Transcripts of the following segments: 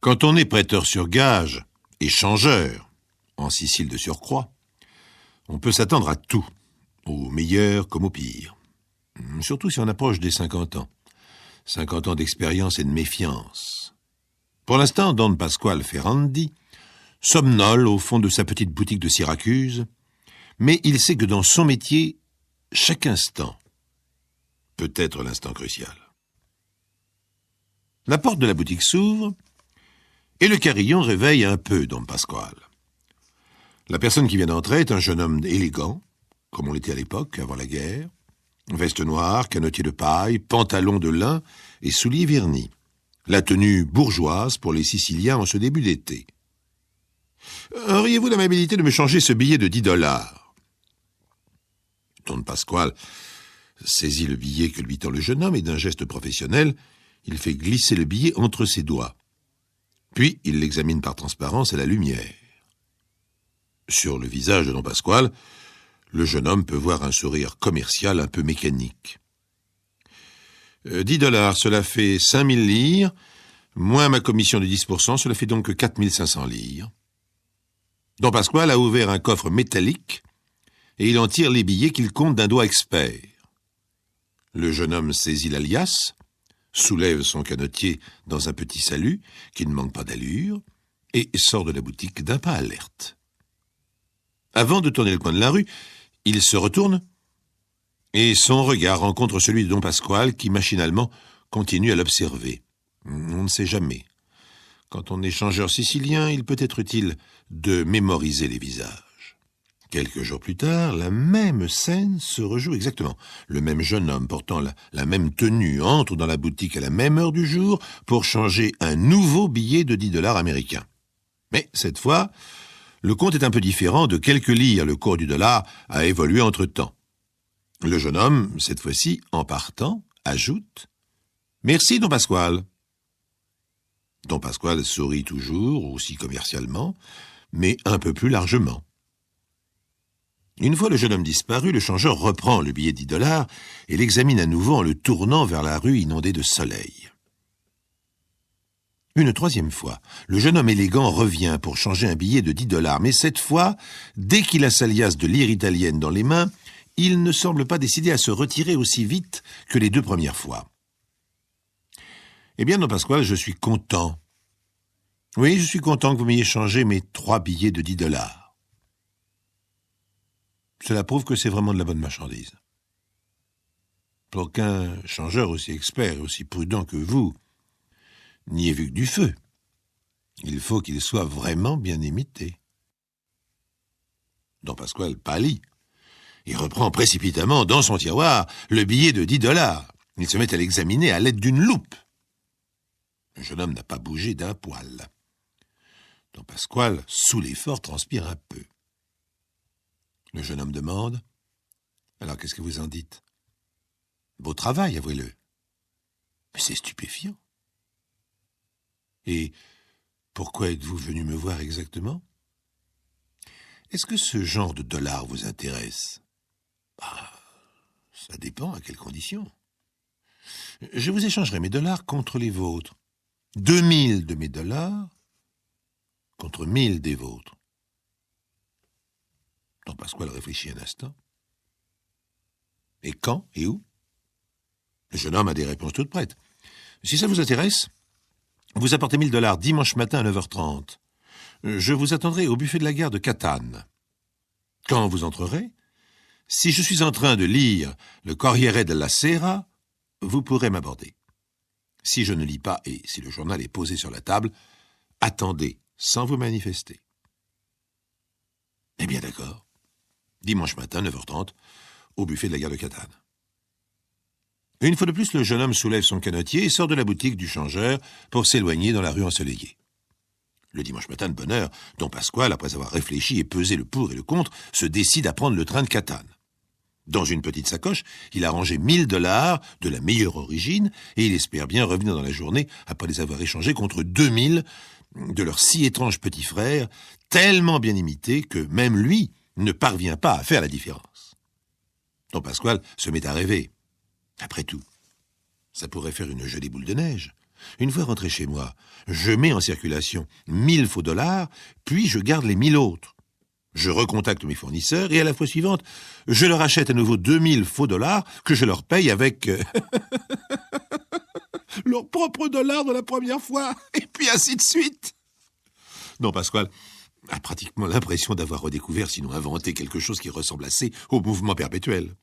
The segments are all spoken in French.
Quand on est prêteur sur gage et changeur, en Sicile de surcroît, on peut s'attendre à tout, au meilleur comme au pire. Surtout si on approche des 50 ans. 50 ans d'expérience et de méfiance. Pour l'instant, Don Pasquale Ferrandi somnole au fond de sa petite boutique de Syracuse, mais il sait que dans son métier, chaque instant peut être l'instant crucial. La porte de la boutique s'ouvre et le carillon réveille un peu Don Pasquale. La personne qui vient d'entrer est un jeune homme élégant, comme on l'était à l'époque, avant la guerre, veste noire, canotier de paille, pantalon de lin et souliers vernis. La tenue bourgeoise pour les Siciliens en ce début d'été. « Auriez-vous l'amabilité de me changer ce billet de $10 ?» Don Pasquale saisit le billet que lui tend le jeune homme et d'un geste professionnel, il fait glisser le billet entre ses doigts. Puis il l'examine par transparence à la lumière. Sur le visage de Don Pasquale, le jeune homme peut voir un sourire commercial un peu mécanique. $10, cela fait 5000 lire, moins ma commission de 10%, cela fait donc 4500 lire. Don Pasquale a ouvert un coffre métallique et il en tire les billets qu'il compte d'un doigt expert. Le jeune homme saisit la liasse, soulève son canotier dans un petit salut qui ne manque pas d'allure et sort de la boutique d'un pas alerte. Avant de tourner le coin de la rue, il se retourne et son regard rencontre celui de Don Pasquale qui, machinalement, continue à l'observer. On ne sait jamais. Quand on est changeur sicilien, il peut être utile de mémoriser les visages. Quelques jours plus tard, la même scène se rejoue exactement. Le même jeune homme portant la même tenue entre dans la boutique à la même heure du jour pour changer un nouveau billet de $10 américains. Mais cette fois, le compte est un peu différent. De quelques lires, le cours du dollar a évolué entre-temps. Le jeune homme, cette fois-ci, en partant, ajoute « Merci, Don Pasquale ». Don Pasquale sourit toujours, aussi commercialement, mais un peu plus largement. Une fois le jeune homme disparu, le changeur reprend le billet de $10 et l'examine à nouveau en le tournant vers la rue inondée de soleil. Une troisième fois, le jeune homme élégant revient pour changer un billet de $10, mais cette fois, dès qu'il a sa liasse de lire italienne dans les mains, il ne semble pas décidé à se retirer aussi vite que les 2 premières fois. « Eh bien, Don Pasquale, je suis content. Oui, je suis content que vous m'ayez changé mes 3 billets de $10. Cela prouve que c'est vraiment de la bonne marchandise. Pour qu'un changeur aussi expert et aussi prudent que vous n'y ait vu que du feu, il faut qu'il soit vraiment bien imité. » Don Pasquale pâlit et reprend précipitamment dans son tiroir le billet de $10. Il se met à l'examiner à l'aide d'une loupe. Le jeune homme n'a pas bougé d'un poil. Don Pasquale, sous l'effort, transpire un peu. Le jeune homme demande « Alors, qu'est-ce que vous en dites ?»« Beau travail, avouez-le. » »« Mais c'est stupéfiant. »« Et pourquoi êtes-vous venu me voir exactement ? » ?»« Est-ce que ce genre de dollars vous intéresse ? » ?»« Ça dépend à quelles conditions. Je vous échangerai mes dollars contre les vôtres. 2000 de mes dollars contre 1000 des vôtres. » Don Pasquale réfléchit un instant. « Et quand et où ?» Le jeune homme a des réponses toutes prêtes. « Si ça vous intéresse, vous apportez 1000 $ dimanche matin à 9h30. Je vous attendrai au buffet de la gare de Catane. Quand vous entrerez, si je suis en train de lire le Corriere della Sera, vous pourrez m'aborder. Si je ne lis pas et si le journal est posé sur la table, attendez sans vous manifester. » Eh bien d'accord. Dimanche matin, 9h30, au buffet de la gare de Catane. Une fois de plus, le jeune homme soulève son canotier et sort de la boutique du changeur pour s'éloigner dans la rue ensoleillée. Le dimanche matin de bonne heure, Don Pasquale, après avoir réfléchi et pesé le pour et le contre, se décide à prendre le train de Catane. Dans une petite sacoche, il a rangé 1000 $ de la meilleure origine et il espère bien revenir dans la journée après les avoir échangés contre 2000 de leurs si étranges petits frères, tellement bien imités que même lui ne parvient pas à faire la différence. Don Pasquale se met à rêver. Après tout, ça pourrait faire une jolie boule de neige. Une fois rentré chez moi, je mets en circulation 1000 faux dollars, puis je garde les 1000 autres. Je recontacte mes fournisseurs et à la fois suivante, je leur achète à nouveau 2000 faux dollars que je leur paye avec leurs propres dollars de la première fois, et puis ainsi de suite. Don Pasquale a pratiquement l'impression d'avoir redécouvert, sinon inventé quelque chose qui ressemble assez au mouvement perpétuel.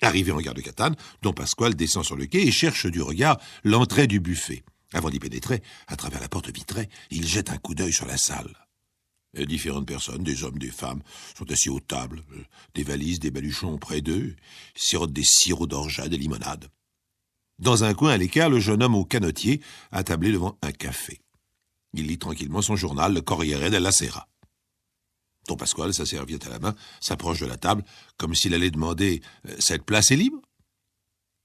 Arrivé en gare de Catane, Don Pasquale descend sur le quai et cherche du regard l'entrée du buffet. Avant d'y pénétrer, à travers la porte vitrée, il jette un coup d'œil sur la salle. Différentes personnes, des hommes, des femmes, sont assis aux tables, des valises, des baluchons près d'eux, sirotent des sirops d'orgeat, des limonades. Dans un coin à l'écart, le jeune homme au canotier, attablé devant un café. Il lit tranquillement son journal, le Corriere della Sera. Don Pasquale, sa serviette à la main, s'approche de la table, comme s'il allait demander « Cette place est libre ?»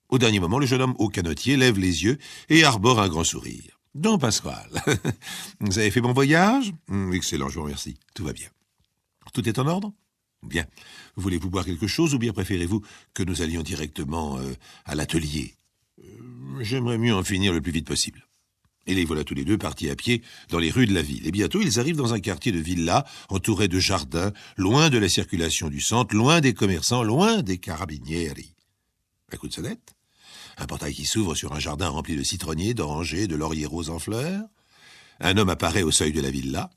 Au dernier moment, le jeune homme au canotier lève les yeux et arbore un grand sourire. « Don Pasquale, vous avez fait bon voyage ?»« Excellent, je vous remercie. Tout va bien. »« Tout est en ordre ?»« Bien. Voulez-vous boire quelque chose ou bien préférez-vous que nous allions directement à l'atelier ?»« J'aimerais mieux en finir le plus vite possible. » Et les voilà tous les deux partis à pied dans les rues de la ville. Et bientôt, ils arrivent dans un quartier de villas, entouré de jardins, loin de la circulation du centre, loin des commerçants, loin des carabinieri. Un coup de sonnette, un portail qui s'ouvre sur un jardin rempli de citronniers, d'orangers, de lauriers roses en fleurs. Un homme apparaît au seuil de la villa.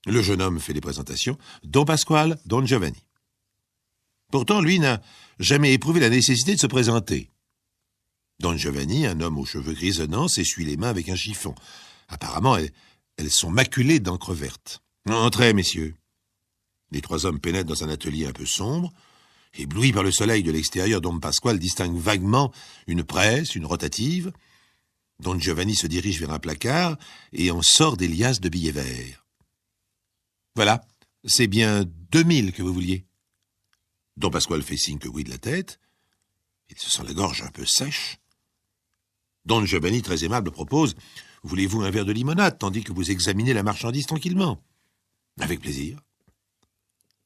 Le jeune homme fait les présentations. Don Pasquale, Don Giovanni. Pourtant, lui n'a jamais éprouvé la nécessité de se présenter. Don Giovanni, un homme aux cheveux grisonnants, s'essuie les mains avec un chiffon. Apparemment, elles sont maculées d'encre verte. « Entrez, messieurs. » Les trois hommes pénètrent dans un atelier un peu sombre. Ébloui par le soleil de l'extérieur, Don Pasquale distingue vaguement une presse, une rotative. Don Giovanni se dirige vers un placard et en sort des liasses de billets verts. « Voilà, c'est bien 2000 que vous vouliez. » Don Pasquale fait signe que oui de la tête. Il se sent la gorge un peu sèche. Don Giovanni, très aimable, propose « Voulez-vous un verre de limonade, tandis que vous examinez la marchandise tranquillement ?»« Avec plaisir. »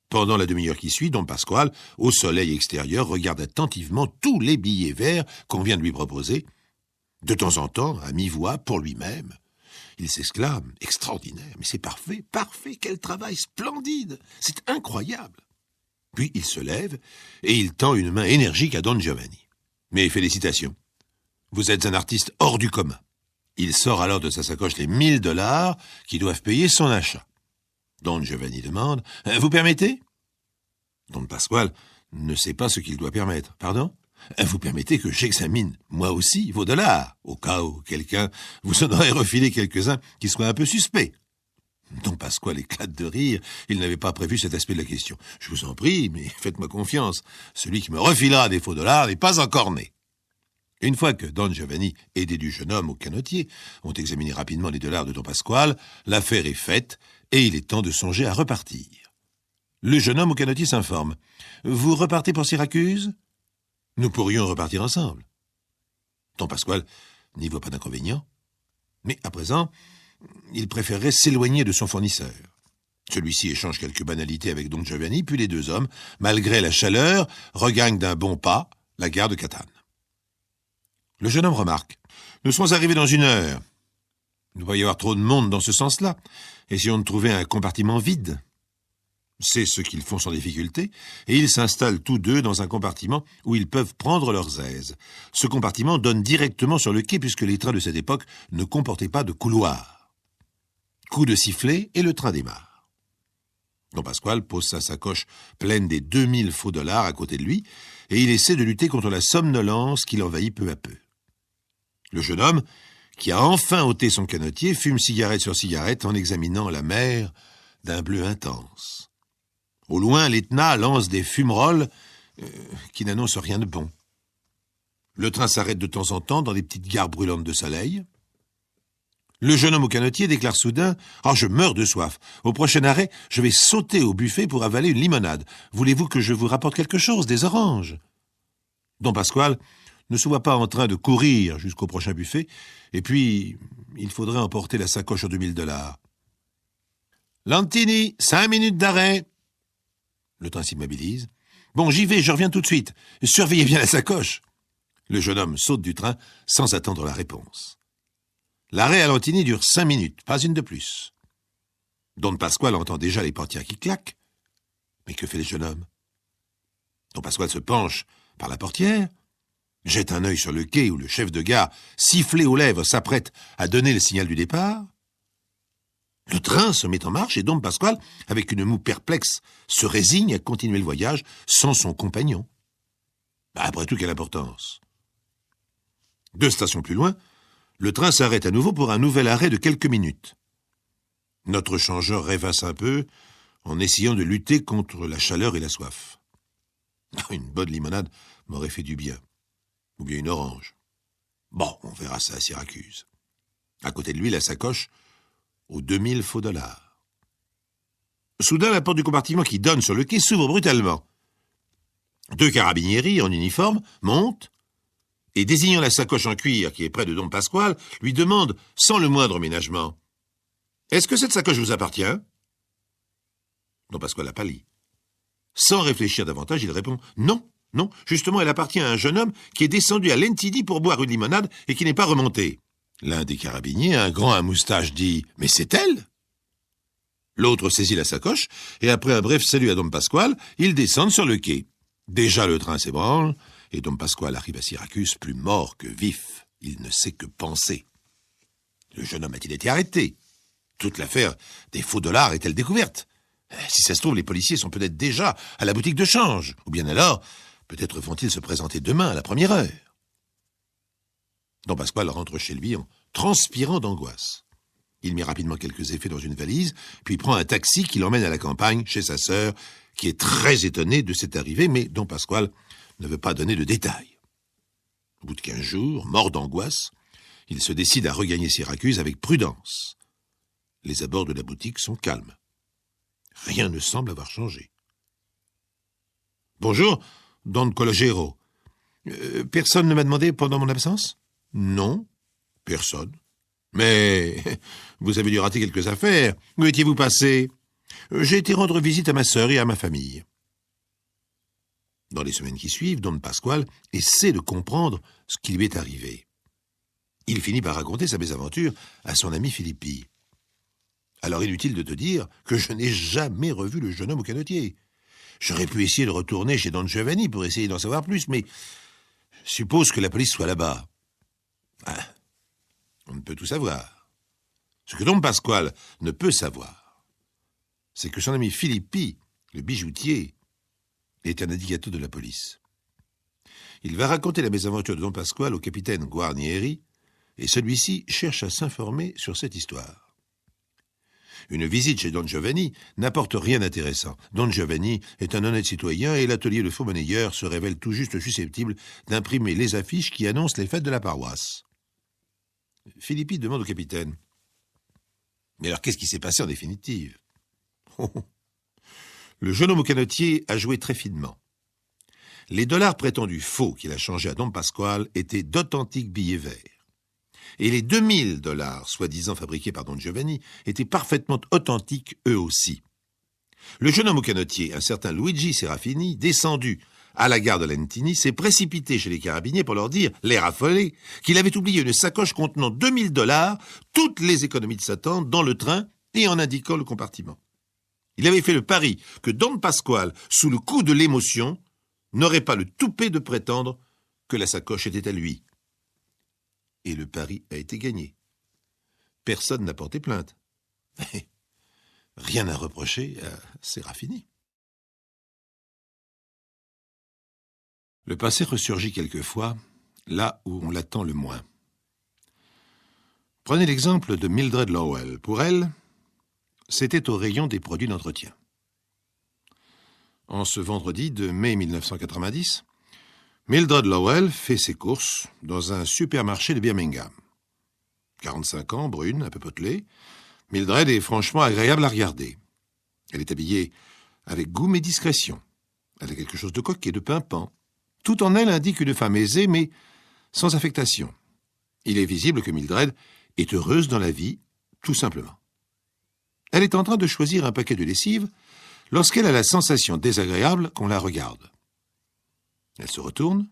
Pendant la demi-heure qui suit, Don Pasquale, au soleil extérieur, regarde attentivement tous les billets verts qu'on vient de lui proposer. De temps en temps, à mi-voix, pour lui-même, il s'exclame « Extraordinaire, mais c'est parfait, parfait, quel travail splendide, c'est incroyable !» Puis il se lève et il tend une main énergique à Don Giovanni. « Mes félicitations. Vous êtes un artiste hors du commun. » Il sort alors de sa sacoche les 1000 dollars qui doivent payer son achat. Don Giovanni demande « Vous permettez ?» Don Pasquale ne sait pas ce qu'il doit permettre. « Pardon ? Vous permettez que j'examine, moi aussi, vos dollars, au cas où quelqu'un vous en aurait refilé quelques-uns qui soient un peu suspects. » Don Pasquale éclate de rire. Il n'avait pas prévu cet aspect de la question. « Je vous en prie, mais faites-moi confiance. Celui qui me refilera des faux dollars n'est pas encore né. » Une fois que Don Giovanni, aidé du jeune homme au canotier, ont examiné rapidement les dollars de Don Pasquale, l'affaire est faite et il est temps de songer à repartir. Le jeune homme au canotier s'informe. « Vous repartez pour Syracuse ? Nous pourrions repartir ensemble. » Don Pasquale n'y voit pas d'inconvénient. Mais à présent, il préférerait s'éloigner de son fournisseur. Celui-ci échange quelques banalités avec Don Giovanni, puis les deux hommes, malgré la chaleur, regagnent d'un bon pas la gare de Catane. Le jeune homme remarque. « Nous sommes arrivés dans 1 heure. Il doit y avoir trop de monde dans ce sens-là. Essayons de trouver un compartiment vide. » C'est ce qu'ils font sans difficulté, et ils s'installent tous deux dans un compartiment où ils peuvent prendre leurs aises. Ce compartiment donne directement sur le quai puisque les trains de cette époque ne comportaient pas de couloir. Coup de sifflet et le train démarre. Don Pasquale pose sa sacoche pleine des 2000 faux dollars à côté de lui, et il essaie de lutter contre la somnolence qui l'envahit peu à peu. Le jeune homme, qui a enfin ôté son canotier, fume cigarette sur cigarette en examinant la mer d'un bleu intense. Au loin, l'Etna lance des fumerolles qui n'annoncent rien de bon. Le train s'arrête de temps en temps dans des petites gares brûlantes de soleil. Le jeune homme au canotier déclare soudain « Ah, je meurs de soif. Au prochain arrêt, je vais sauter au buffet pour avaler une limonade. Voulez-vous que je vous rapporte quelque chose, des oranges ?» Don Pasquale ne se voit pas en train de courir jusqu'au prochain buffet, et puis il faudrait emporter la sacoche aux 2000 dollars. « Lantini, 5 minutes d'arrêt !» Le train s'immobilise. « Bon, j'y vais, je reviens tout de suite. Surveillez bien la sacoche !» Le jeune homme saute du train sans attendre la réponse. L'arrêt à Lantigny dure 5 minutes, pas une de plus. Don Pasquale entend déjà les portières qui claquent. Mais que fait le jeune homme? Don Pasquale se penche par la portière, jette un œil sur le quai où le chef de gare, sifflé aux lèvres, s'apprête à donner le signal du départ. Le train se met en marche et Don Pasquale, avec une moue perplexe, se résigne à continuer le voyage sans son compagnon. Après tout, quelle importance? 2 stations plus loin, le train s'arrête à nouveau pour un nouvel arrêt de quelques minutes. Notre changeur rêvasse un peu en essayant de lutter contre la chaleur et la soif. Une bonne limonade m'aurait fait du bien. Ou bien une orange. Bon, on verra ça à Syracuse. À côté de lui, la sacoche aux 2000 faux dollars. Soudain, la porte du compartiment qui donne sur le quai s'ouvre brutalement. 2 carabinieri en uniforme montent et, désignant la sacoche en cuir qui est près de Don Pasquale, lui demandent, sans le moindre ménagement, « Est-ce que cette sacoche vous appartient ?» Don Pasquale a pâli. Sans réfléchir davantage, il répond « Non, non, justement, elle appartient à un jeune homme qui est descendu à Lantigny pour boire une limonade et qui n'est pas remonté. » L'un des carabiniers, un grand à moustache, dit « Mais c'est elle !» L'autre saisit la sacoche et, après un bref salut à Don Pasquale, ils descendent sur le quai. Déjà le train s'ébranle et Don Pasquale arrive à Syracuse plus mort que vif. Il ne sait que penser. Le jeune homme a-t-il été arrêté? Toute l'affaire des faux dollars est-elle découverte? Si ça se trouve, les policiers sont peut-être déjà à la boutique de change. Ou bien alors, peut-être vont-ils se présenter demain à la première heure. Don Pasquale rentre chez lui en transpirant d'angoisse. Il met rapidement quelques effets dans une valise, puis prend un taxi qui l'emmène à la campagne, chez sa sœur, qui est très étonnée de cette arrivée, mais Don Pasquale ne veut pas donner de détails. Au bout de 15 jours, mort d'angoisse, il se décide à regagner Syracuse avec prudence. Les abords de la boutique sont calmes. Rien ne semble avoir changé. « Bonjour, Don Cologero. Personne ne m'a demandé pendant mon absence? »« Non, personne. Mais vous avez dû rater quelques affaires. Où étiez-vous passé? »« J'ai été rendre visite à ma sœur et à ma famille. » Dans les semaines qui suivent, Don Pasquale essaie de comprendre ce qui lui est arrivé. Il finit par raconter sa mésaventure à son ami Filippi. Alors inutile de te dire que je n'ai jamais revu le jeune homme au canotier. J'aurais pu essayer de retourner chez Don Giovanni pour essayer d'en savoir plus, mais suppose que la police soit là-bas. Ah, on ne peut tout savoir. Ce que Don Pasquale ne peut savoir, c'est que son ami Filippi, le bijoutier, est un indicateur de la police. Il va raconter la mésaventure de Don Pasquale au capitaine Guarnieri, et celui-ci cherche à s'informer sur cette histoire. Une visite chez Don Giovanni n'apporte rien d'intéressant. Don Giovanni est un honnête citoyen et l'atelier de faux-monnayeur se révèle tout juste susceptible d'imprimer les affiches qui annoncent les fêtes de la paroisse. Filippi demande au capitaine « Mais alors qu'est-ce qui s'est passé en définitive ?» Le jeune homme au canotier a joué très finement. Les dollars prétendus faux qu'il a changés à Don Pasquale étaient d'authentiques billets verts. Et les 2000 dollars, soi-disant fabriqués par Don Giovanni, étaient parfaitement authentiques eux aussi. Le jeune homme au canotier, un certain Luigi Serafini, descendu à la gare de Lantigny, s'est précipité chez les carabiniers pour leur dire, l'air affolé, qu'il avait oublié une sacoche contenant 2000 dollars, toutes les économies de sa tante, dans le train et en indiquant le compartiment. Il avait fait le pari que Don Pasquale, sous le coup de l'émotion, n'aurait pas le toupet de prétendre que la sacoche était à lui. Et le pari a été gagné. Personne n'a porté plainte. Rien à reprocher à Serafini. Le passé ressurgit quelquefois là où on l'attend le moins. Prenez l'exemple de Mildred Lowell. Pour elle, c'était au rayon des produits d'entretien. En ce vendredi de mai 1990, Mildred Lowell fait ses courses dans un supermarché de Birmingham. 45 ans, brune, un peu potelée, Mildred est franchement agréable à regarder. Elle est habillée avec goût mais discrétion. Elle a quelque chose de coquet, de pimpant. Tout en elle indique une femme aisée, mais sans affectation. Il est visible que Mildred est heureuse dans la vie, tout simplement. Elle est en train de choisir un paquet de lessive lorsqu'elle a la sensation désagréable qu'on la regarde. Elle se retourne,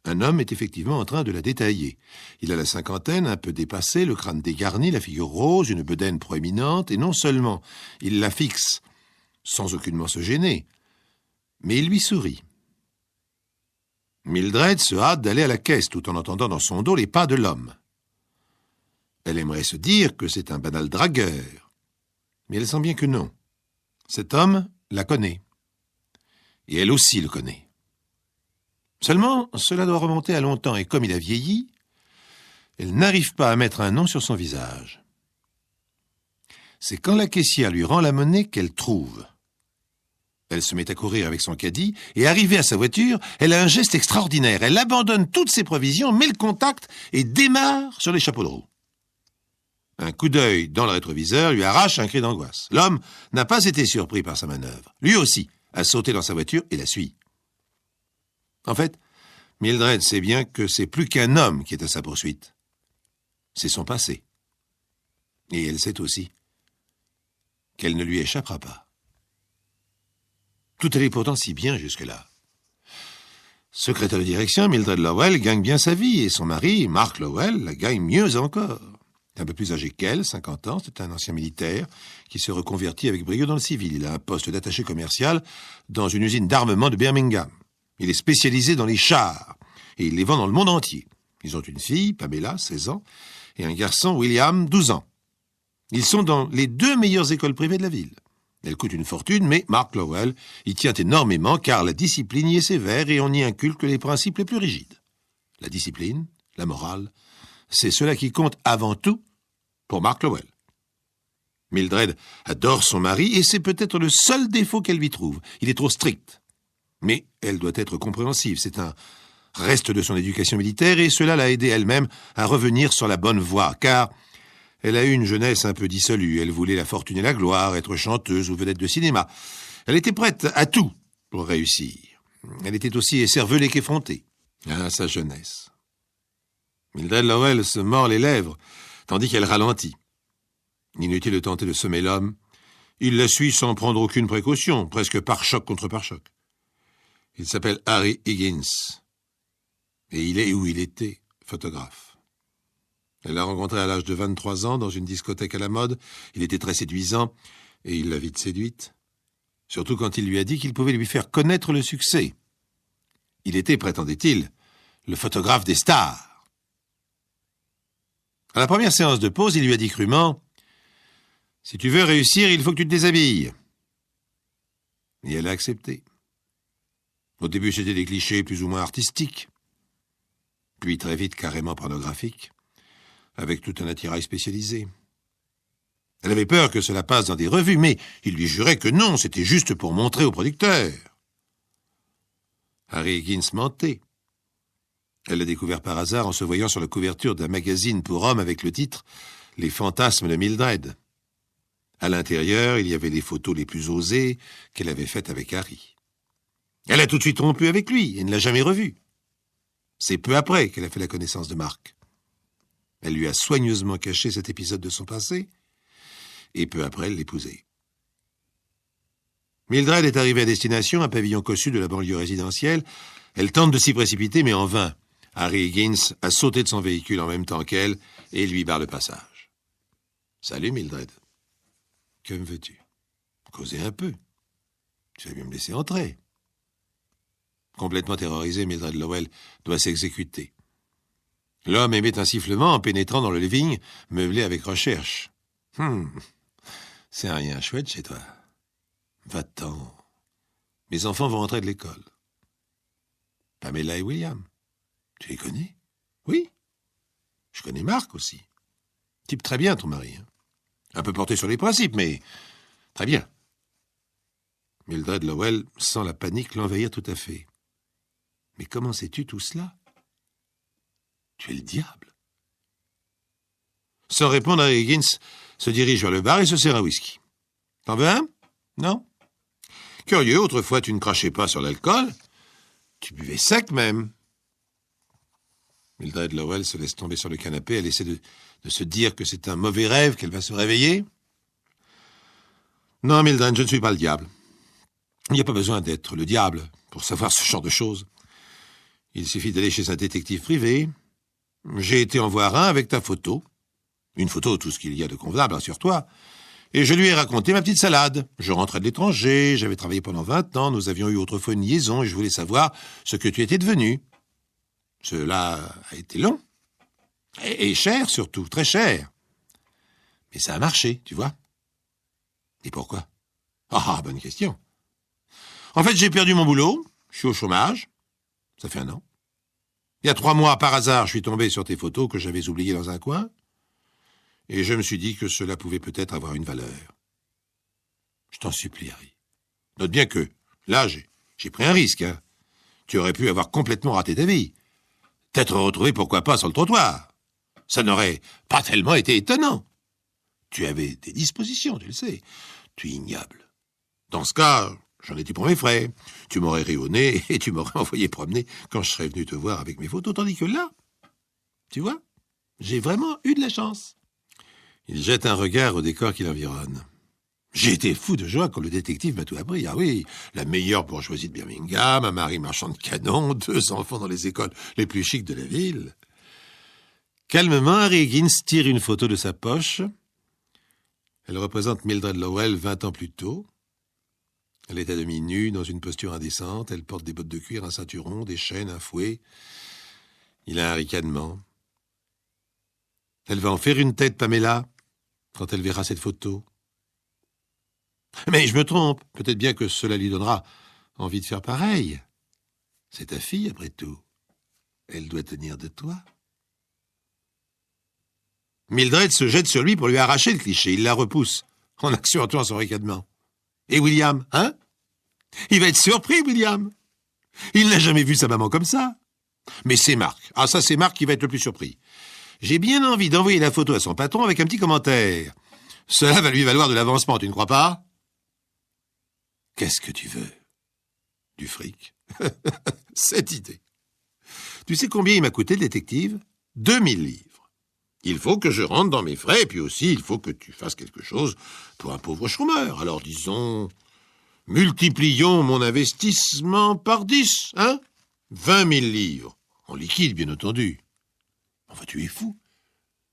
Un homme est effectivement en train de la détailler. Il a la cinquantaine, un peu dépassé, le crâne dégarni, la figure rose, une bedaine proéminente, et non seulement il la fixe sans aucunement se gêner, mais il lui sourit. Mildred se hâte d'aller à la caisse tout en entendant dans son dos les pas de l'homme. Elle aimerait se dire que c'est un banal dragueur, mais elle sent bien que non. Cet homme la connaît, et elle aussi le connaît. Seulement, cela doit remonter à longtemps, et comme il a vieilli, elle n'arrive pas à mettre un nom sur son visage. C'est quand la caissière lui rend la monnaie qu'elle trouve. Elle se met à courir avec son caddie, et arrivée à sa voiture, elle a un geste extraordinaire. Elle abandonne toutes ses provisions, met le contact et démarre sur les chapeaux de roue. Un coup d'œil dans le rétroviseur lui arrache un cri d'angoisse. L'homme n'a pas été surpris par sa manœuvre. Lui aussi a sauté dans sa voiture et la suit. En fait, Mildred sait bien que c'est plus qu'un homme qui est à sa poursuite. C'est son passé. Et elle sait aussi qu'elle ne lui échappera pas. Tout allait pourtant si bien jusque-là. Secrétaire de direction, Mildred Lowell gagne bien sa vie, et son mari, Mark Lowell, la gagne mieux encore. Un peu plus âgé qu'elle, 50 ans, c'est un ancien militaire qui se reconvertit avec brio dans le civil. Il a un poste d'attaché commercial dans une usine d'armement de Birmingham. Il est spécialisé dans les chars, et il les vend dans le monde entier. Ils ont une fille, Pamela, 16 ans, et un garçon, William, 12 ans. Ils sont dans les 2 meilleures écoles privées de la ville. Elles coûtent une fortune, mais Mark Lowell y tient énormément car la discipline y est sévère et on y inculque les principes les plus rigides. La discipline, la morale, c'est cela qui compte avant tout pour Mark Lowell. Mildred adore son mari et c'est peut-être le seul défaut qu'elle lui trouve. Il est trop strict. Mais elle doit être compréhensive. C'est un reste de son éducation militaire et cela l'a aidée elle-même à revenir sur la bonne voie, car elle a eu une jeunesse un peu dissolue. Elle voulait la fortune et la gloire, être chanteuse ou vedette de cinéma. Elle était prête à tout pour réussir. Elle était aussi écervelée qu'effrontée. Ah, sa jeunesse. Mildred Lowell se mord les lèvres, tandis qu'elle ralentit. Inutile de tenter de semer l'homme. Il la suit sans prendre aucune précaution, presque pare-choc contre pare-choc. Il s'appelle Harry Higgins. Et il est où il était, photographe. Elle l'a rencontré à l'âge de 23 ans dans une discothèque à la mode. Il était très séduisant et il l'a vite séduite. Surtout quand il lui a dit qu'il pouvait lui faire connaître le succès. Il était, prétendait-il, le photographe des stars. À la première séance de pause, il lui a dit crûment « Si tu veux réussir, il faut que tu te déshabilles. » Et elle a accepté. Au début, c'était des clichés plus ou moins artistiques, puis très vite carrément pornographiques, avec tout un attirail spécialisé. Elle avait peur que cela passe dans des revues, mais il lui jurait que non, c'était juste pour montrer au producteur. Harry Higgins mentait. Elle l'a découvert par hasard en se voyant sur la couverture d'un magazine pour hommes avec le titre « Les fantasmes de Mildred ». À l'intérieur, il y avait les photos les plus osées qu'elle avait faites avec Harry. Elle a tout de suite rompu avec lui et ne l'a jamais revu. C'est peu après qu'elle a fait la connaissance de Mark. Elle lui a soigneusement caché cet épisode de son passé, et peu après, elle l'épousait. Mildred est arrivée à destination, un pavillon cossu de la banlieue résidentielle. Elle tente de s'y précipiter, mais en vain. Harry Higgins a sauté de son véhicule en même temps qu'elle et lui barre le passage. « Salut, Mildred. Que me veux-tu? Causer un peu. Tu vas bien me laisser entrer. » Complètement terrorisée, Mildred Lowell doit s'exécuter. L'homme émet un sifflement en pénétrant dans le living, meublé avec recherche. « C'est rien chouette chez toi. Va-t'en. Mes enfants vont rentrer de l'école. » Pamela et William. Tu les connais? Oui. Je connais Mark aussi. Type très bien, ton mari. Hein. Un peu porté sur les principes, mais très bien. Mildred Lowell sent la panique l'envahir tout à fait. Mais comment sais-tu tout cela? Tu es le diable. Sans répondre, Harry Higgins se dirige vers le bar et se sert un whisky. T'en veux un? Non? Curieux, autrefois tu ne crachais pas sur l'alcool. Tu buvais sec même. Mildred Lowell se laisse tomber sur le canapé. Elle essaie de se dire que c'est un mauvais rêve, qu'elle va se réveiller. Non, Mildred, je ne suis pas le diable. Il n'y a pas besoin d'être le diable pour savoir ce genre de choses. Il suffit d'aller chez un détective privé. J'ai été en voir un avec ta photo. Une photo, tout ce qu'il y a de convenable, sur toi. Et je lui ai raconté ma petite salade. Je rentrais de l'étranger, j'avais travaillé pendant 20 ans, nous avions eu autrefois une liaison et je voulais savoir ce que tu étais devenu. Cela a été long. Et cher surtout, très cher. Mais ça a marché, tu vois. Et pourquoi? Ah, bonne question. En fait, j'ai perdu mon boulot, je suis au chômage, ça fait 1 an. Il y a 3 mois, par hasard, je suis tombé sur tes photos que j'avais oubliées dans un coin, et je me suis dit que cela pouvait peut-être avoir une valeur. Je t'en supplie, Harry. Note bien que, là, j'ai pris un risque, hein. Tu aurais pu avoir complètement raté ta vie. T'être retrouvé, pourquoi pas, sur le trottoir. Ça n'aurait pas tellement été étonnant. Tu avais des dispositions, tu le sais. Tu es ignoble. Dans ce cas, j'en étais pour mes frais. Tu m'aurais ri au nez et tu m'aurais envoyé promener quand je serais venu te voir avec mes photos. Tandis que là, tu vois, j'ai vraiment eu de la chance. Il jette un regard au décor qui l'environne. J'ai été fou de joie quand le détective m'a tout appris. Ah oui, la meilleure bourgeoisie de Birmingham, un mari marchand de canons, 2 enfants dans les écoles les plus chics de la ville. Calmement, Harry Higgins tire une photo de sa poche. Elle représente Mildred Lowell 20 ans plus tôt. Elle est à demi nue, dans une posture indécente. Elle porte des bottes de cuir, un ceinturon, des chaînes, un fouet. Il a un ricanement. Elle va en faire une tête, Pamela, quand elle verra cette photo. Mais je me trompe. Peut-être bien que cela lui donnera envie de faire pareil. C'est ta fille, après tout. Elle doit tenir de toi. Mildred se jette sur lui pour lui arracher le cliché. Il la repousse, en accentuant son ricanement. Et William, hein? Il va être surpris, William. Il n'a jamais vu sa maman comme ça. Mais c'est Marc. Ah, ça, c'est Marc qui va être le plus surpris. J'ai bien envie d'envoyer la photo à son patron avec un petit commentaire. Cela va lui valoir de l'avancement, tu ne crois pas? Qu'est-ce que tu veux? Du fric? Cette idée. Tu sais combien il m'a coûté, le détective? 2000 livres. Il faut que je rentre dans mes frais, et puis aussi, il faut que tu fasses quelque chose pour un pauvre chômeur. Alors, disons, multiplions mon investissement par 10, hein? 20 000 livres. En liquide, bien entendu. Enfin, tu es fou.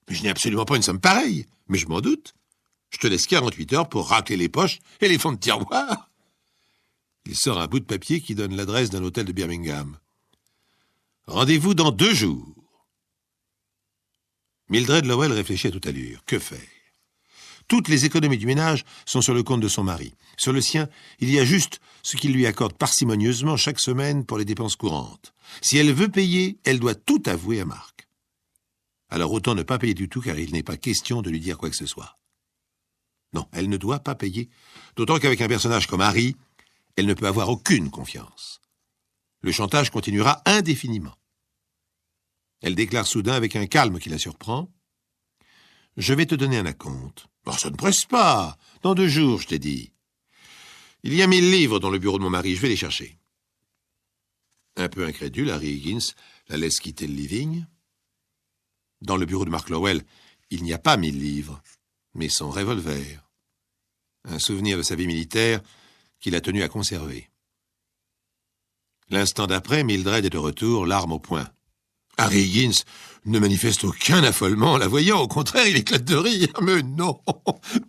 Mais je n'ai absolument pas une somme pareille. Mais je m'en doute. Je te laisse 48 heures pour racler les poches et les fonds de tiroir. Il sort un bout de papier qui donne l'adresse d'un hôtel de Birmingham. Rendez-vous dans 2 jours. Mildred Lowell réfléchit à toute allure. Que faire? Toutes les économies du ménage sont sur le compte de son mari. Sur le sien, il y a juste ce qu'il lui accorde parcimonieusement chaque semaine pour les dépenses courantes. Si elle veut payer, elle doit tout avouer à Marc. Alors autant ne pas payer du tout, car il n'est pas question de lui dire quoi que ce soit. Non, elle ne doit pas payer. D'autant qu'avec un personnage comme Harry, elle ne peut avoir aucune confiance. Le chantage continuera indéfiniment. Elle déclare soudain avec un calme qui la surprend. « Je vais te donner un acompte. »« Oh, ça ne presse pas. Dans 2 jours, je t'ai dit. Il y a 1000 livres dans le bureau de mon mari, je vais les chercher. » Un peu incrédule, Harry Higgins la laisse quitter le living. Dans le bureau de Mark Lowell, il n'y a pas 1000 livres, mais son revolver. Un souvenir de sa vie militaire qu'il a tenu à conserver. L'instant d'après, Mildred est de retour, l'arme au poing. Harry Higgins ne manifeste aucun affolement en la voyant. Au contraire, il éclate de rire. « Mais non,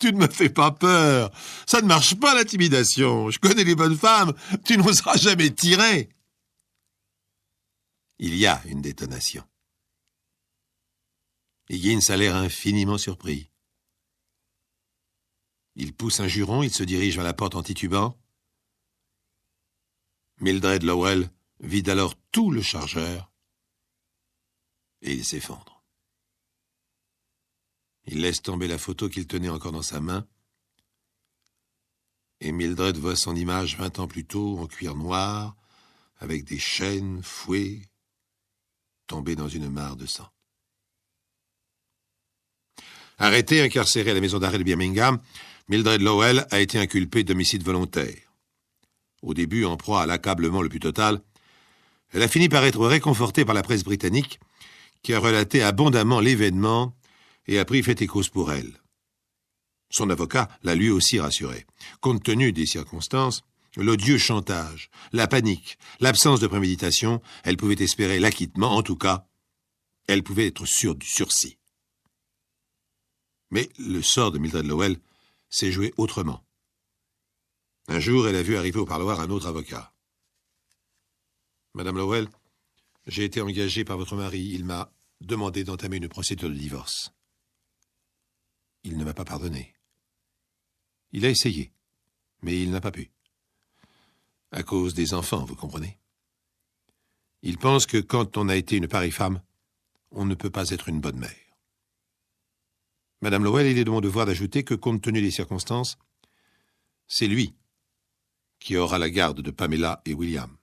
tu ne me fais pas peur. Ça ne marche pas, l'intimidation. Je connais les bonnes femmes. Tu n'oseras jamais tirer. » Il y a une détonation. Higgins a l'air infiniment surpris. Il pousse un juron, il se dirige vers la porte en titubant. Mildred Lowell vide alors tout le chargeur et il s'effondre. Il laisse tomber la photo qu'il tenait encore dans sa main et Mildred voit son image 20 ans plus tôt en cuir noir avec des chaînes, fouets, tombée dans une mare de sang. Arrêtée, incarcérée à la maison d'arrêt de Birmingham, Mildred Lowell a été inculpée d'homicide volontaire. Au début, en proie à l'accablement le plus total, elle a fini par être réconfortée par la presse britannique qui a relaté abondamment l'événement et a pris fait et cause pour elle. Son avocat l'a lui aussi rassurée. Compte tenu des circonstances, l'odieux chantage, la panique, l'absence de préméditation, elle pouvait espérer l'acquittement, en tout cas, elle pouvait être sûre du sursis. Mais le sort de Mildred Lowell s'est joué autrement. Un jour, elle a vu arriver au parloir un autre avocat. « Madame Lowell, j'ai été engagé par votre mari. Il m'a demandé d'entamer une procédure de divorce. Il ne m'a pas pardonné. Il a essayé, mais il n'a pas pu. À cause des enfants, vous comprenez. Il pense que quand on a été une pareille femme, on ne peut pas être une bonne mère. Madame Lowell, il est de mon devoir d'ajouter que, compte tenu des circonstances, c'est lui qui aura la garde de Pamela et William.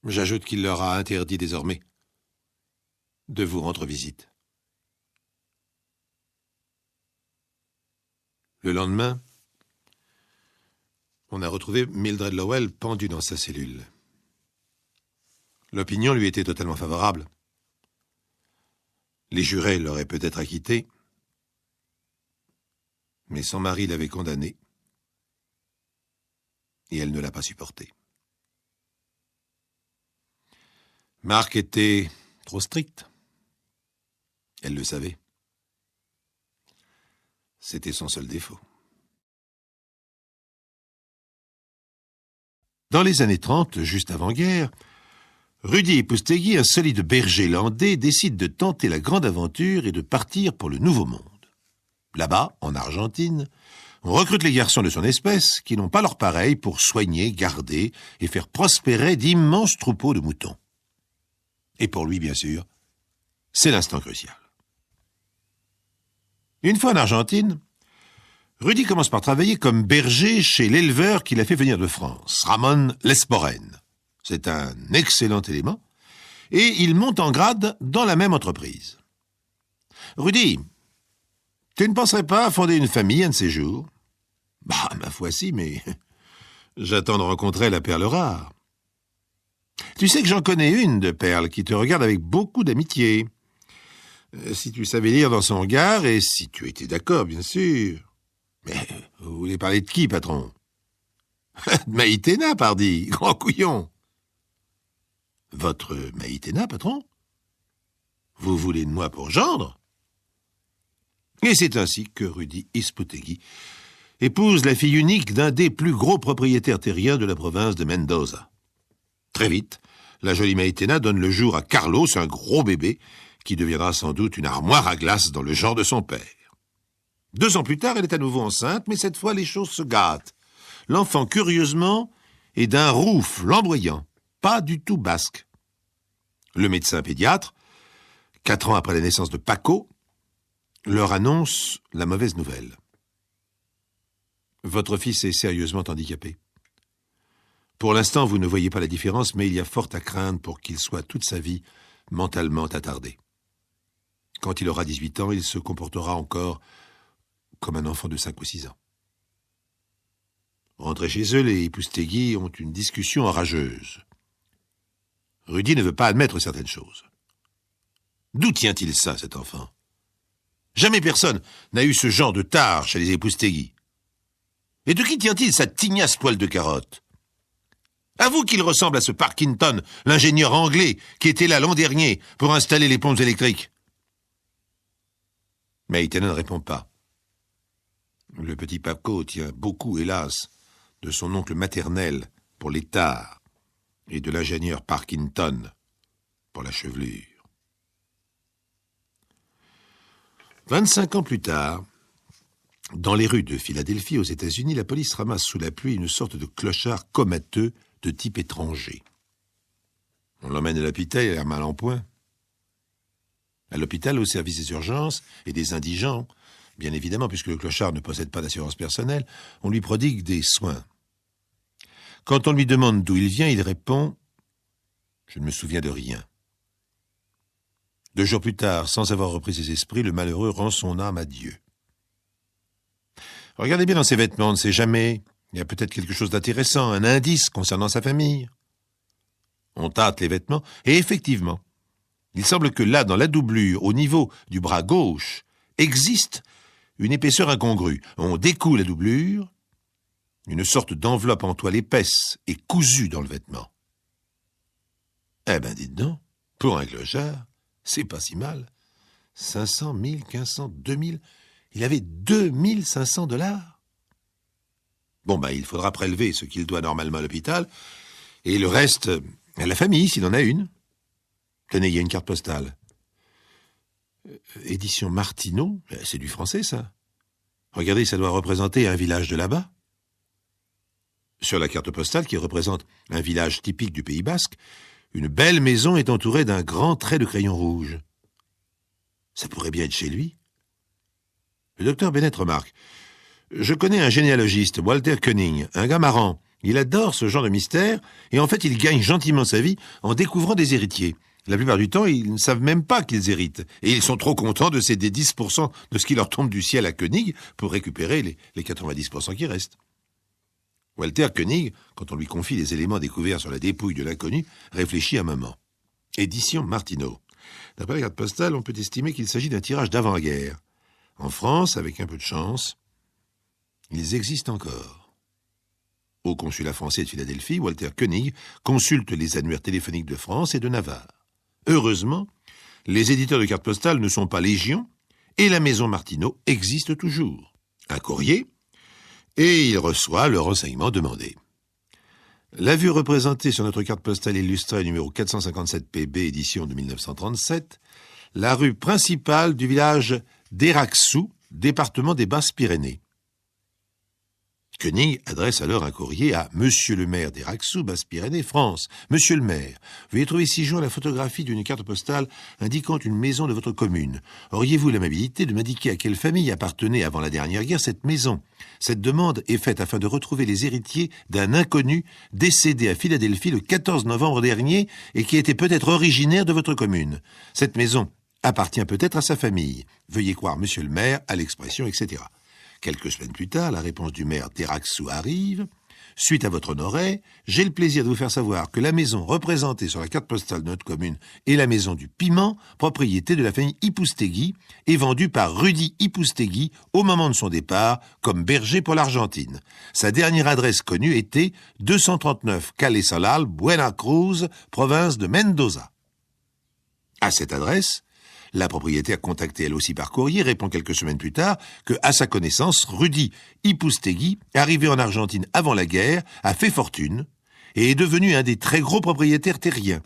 J'ajoute qu'il leur a interdit désormais de vous rendre visite. » Le lendemain, on a retrouvé Mildred Lowell pendue dans sa cellule. L'opinion lui était totalement favorable. Les jurés l'auraient peut-être acquittée, mais son mari l'avait condamnée, et elle ne l'a pas supporté. Marc était trop strict. Elle le savait. C'était son seul défaut. Dans les années 30, juste avant-guerre, Rudi Ipustegui, un solide berger landais, décide de tenter la grande aventure et de partir pour le Nouveau Monde. Là-bas, en Argentine, on recrute les garçons de son espèce qui n'ont pas leur pareil pour soigner, garder et faire prospérer d'immenses troupeaux de moutons. Et pour lui, bien sûr, c'est l'instant crucial. Une fois en Argentine, Rudi commence par travailler comme berger chez l'éleveur qui l'a fait venir de France, Ramon Lesporen. C'est un excellent élément, et il monte en grade dans la même entreprise. « Rudi, tu ne penserais pas à fonder une famille un de ces jours ?»« Bah, ma foi si, mais j'attends de rencontrer la perle rare. Tu sais que j'en connais une de perle qui te regarde avec beaucoup d'amitié. Si tu savais lire dans son regard, et si tu étais d'accord, bien sûr. Mais vous voulez parler de qui, patron ? De Maïtena, pardi, grand couillon. Votre Maïtena, patron ? Vous voulez de moi pour gendre ? Et c'est ainsi que Rudi Ipustegui épouse la fille unique d'un des plus gros propriétaires terriens de la province de Mendoza. Très vite, la jolie Maïtena donne le jour à Carlos, un gros bébé, qui deviendra sans doute une armoire à glace dans le genre de son père. 2 ans plus tard, elle est à nouveau enceinte, mais cette fois, les choses se gâtent. L'enfant, curieusement, est d'un roux flamboyant, pas du tout basque. Le médecin pédiatre, 4 ans après la naissance de Paco, leur annonce la mauvaise nouvelle. Votre fils est sérieusement handicapé. Pour l'instant, vous ne voyez pas la différence, mais il y a fort à craindre pour qu'il soit toute sa vie mentalement attardé. Quand il aura 18 ans, il se comportera encore comme un enfant de 5 ou 6 ans. Rentrés chez eux, les Ipustegui ont une discussion enrageuse. Rudi ne veut pas admettre certaines choses. D'où tient-il ça, cet enfant ? Jamais personne n'a eu ce genre de tare chez les Ipustegui. Et de qui tient-il sa tignasse poil de carotte ? Avoue qu'il ressemble à ce Parkinson, l'ingénieur anglais qui était là l'an dernier pour installer les pompes électriques. Maïtena ne répond pas. Le petit Paco tient beaucoup, hélas, de son oncle maternel pour les tares et de l'ingénieur Parkinson pour la chevelure. 25 ans plus tard, dans les rues de Philadelphie, aux États-Unis, la police ramasse sous la pluie une sorte de clochard comateux de type étranger. On l'emmène à l'hôpital, il a mal en point. À l'hôpital, au service des urgences et des indigents, bien évidemment, puisque le clochard ne possède pas d'assurance personnelle, on lui prodigue des soins. Quand on lui demande d'où il vient, il répond « Je ne me souviens de rien ». 2 jours plus tard, sans avoir repris ses esprits, le malheureux rend son âme à Dieu. Regardez bien dans ses vêtements, on ne sait jamais. Il y a peut-être quelque chose d'intéressant, un indice concernant sa famille. On tâte les vêtements, et effectivement, il semble que là, dans la doublure, au niveau du bras gauche, existe une épaisseur incongrue. On découle la doublure, une sorte d'enveloppe en toile épaisse et cousue dans le vêtement. Eh ben, dites donc, pour un clochard, c'est pas si mal. 500, 1000, 1500, 2000, il avait 2500 $. Bon, ben, il faudra prélever ce qu'il doit normalement à l'hôpital, et le reste à la famille, s'il en a une. Tenez, il y a une carte postale. Édition Martineau, c'est du français, ça. Regardez, ça doit représenter un village de là-bas. Sur la carte postale, qui représente un village typique du Pays Basque, une belle maison est entourée d'un grand trait de crayon rouge. Ça pourrait bien être chez lui. Le docteur Bennett remarque. Je connais un généalogiste, Walter Koenig, un gars marrant. Il adore ce genre de mystère, et en fait, il gagne gentiment sa vie en découvrant des héritiers. La plupart du temps, ils ne savent même pas qu'ils héritent, et ils sont trop contents de céder 10% de ce qui leur tombe du ciel à Koenig pour récupérer les 90% qui restent. Walter Koenig, quand on lui confie les éléments découverts sur la dépouille de l'inconnu, réfléchit un moment. Édition Martineau. D'après la carte postale, on peut estimer qu'il s'agit d'un tirage d'avant-guerre. En France, avec un peu de chance, ils existent encore. Au consulat français de Philadelphie, Walter Koenig consulte les annuaires téléphoniques de France et de Navarre. Heureusement, les éditeurs de cartes postales ne sont pas légion et la maison Martineau existe toujours. Un courrier, et il reçoit le renseignement demandé. La vue représentée sur notre carte postale illustrée numéro 457 PB, édition de 1937, la rue principale du village d'Eraxou, département des Basses-Pyrénées. Koenig adresse alors un courrier à Monsieur le maire d'Eraxou, Basses-Pyrénées, France. Monsieur le maire, veuillez trouver ci-joint la photographie d'une carte postale indiquant une maison de votre commune. Auriez-vous l'amabilité de m'indiquer à quelle famille appartenait avant la dernière guerre cette maison? Cette demande est faite afin de retrouver les héritiers d'un inconnu décédé à Philadelphie le 14 novembre dernier et qui était peut-être originaire de votre commune. Cette maison appartient peut-être à sa famille. Veuillez croire Monsieur le maire à l'expression, etc. Quelques semaines plus tard, la réponse du maire d'Eraxou arrive. Suite à votre honoré, j'ai le plaisir de vous faire savoir que la maison représentée sur la carte postale de notre commune est la maison du Piment, propriété de la famille Ipoustegui, et vendue par Rudy Ipoustegui au moment de son départ comme berger pour l'Argentine. Sa dernière adresse connue était 239 Calle Solal, Buena Cruz, province de Mendoza. À cette adresse, la propriétaire contactée elle aussi par courrier répond quelques semaines plus tard que, à sa connaissance, Rudy Ipoustegui, arrivé en Argentine avant la guerre, a fait fortune et est devenu un des très gros propriétaires terriens.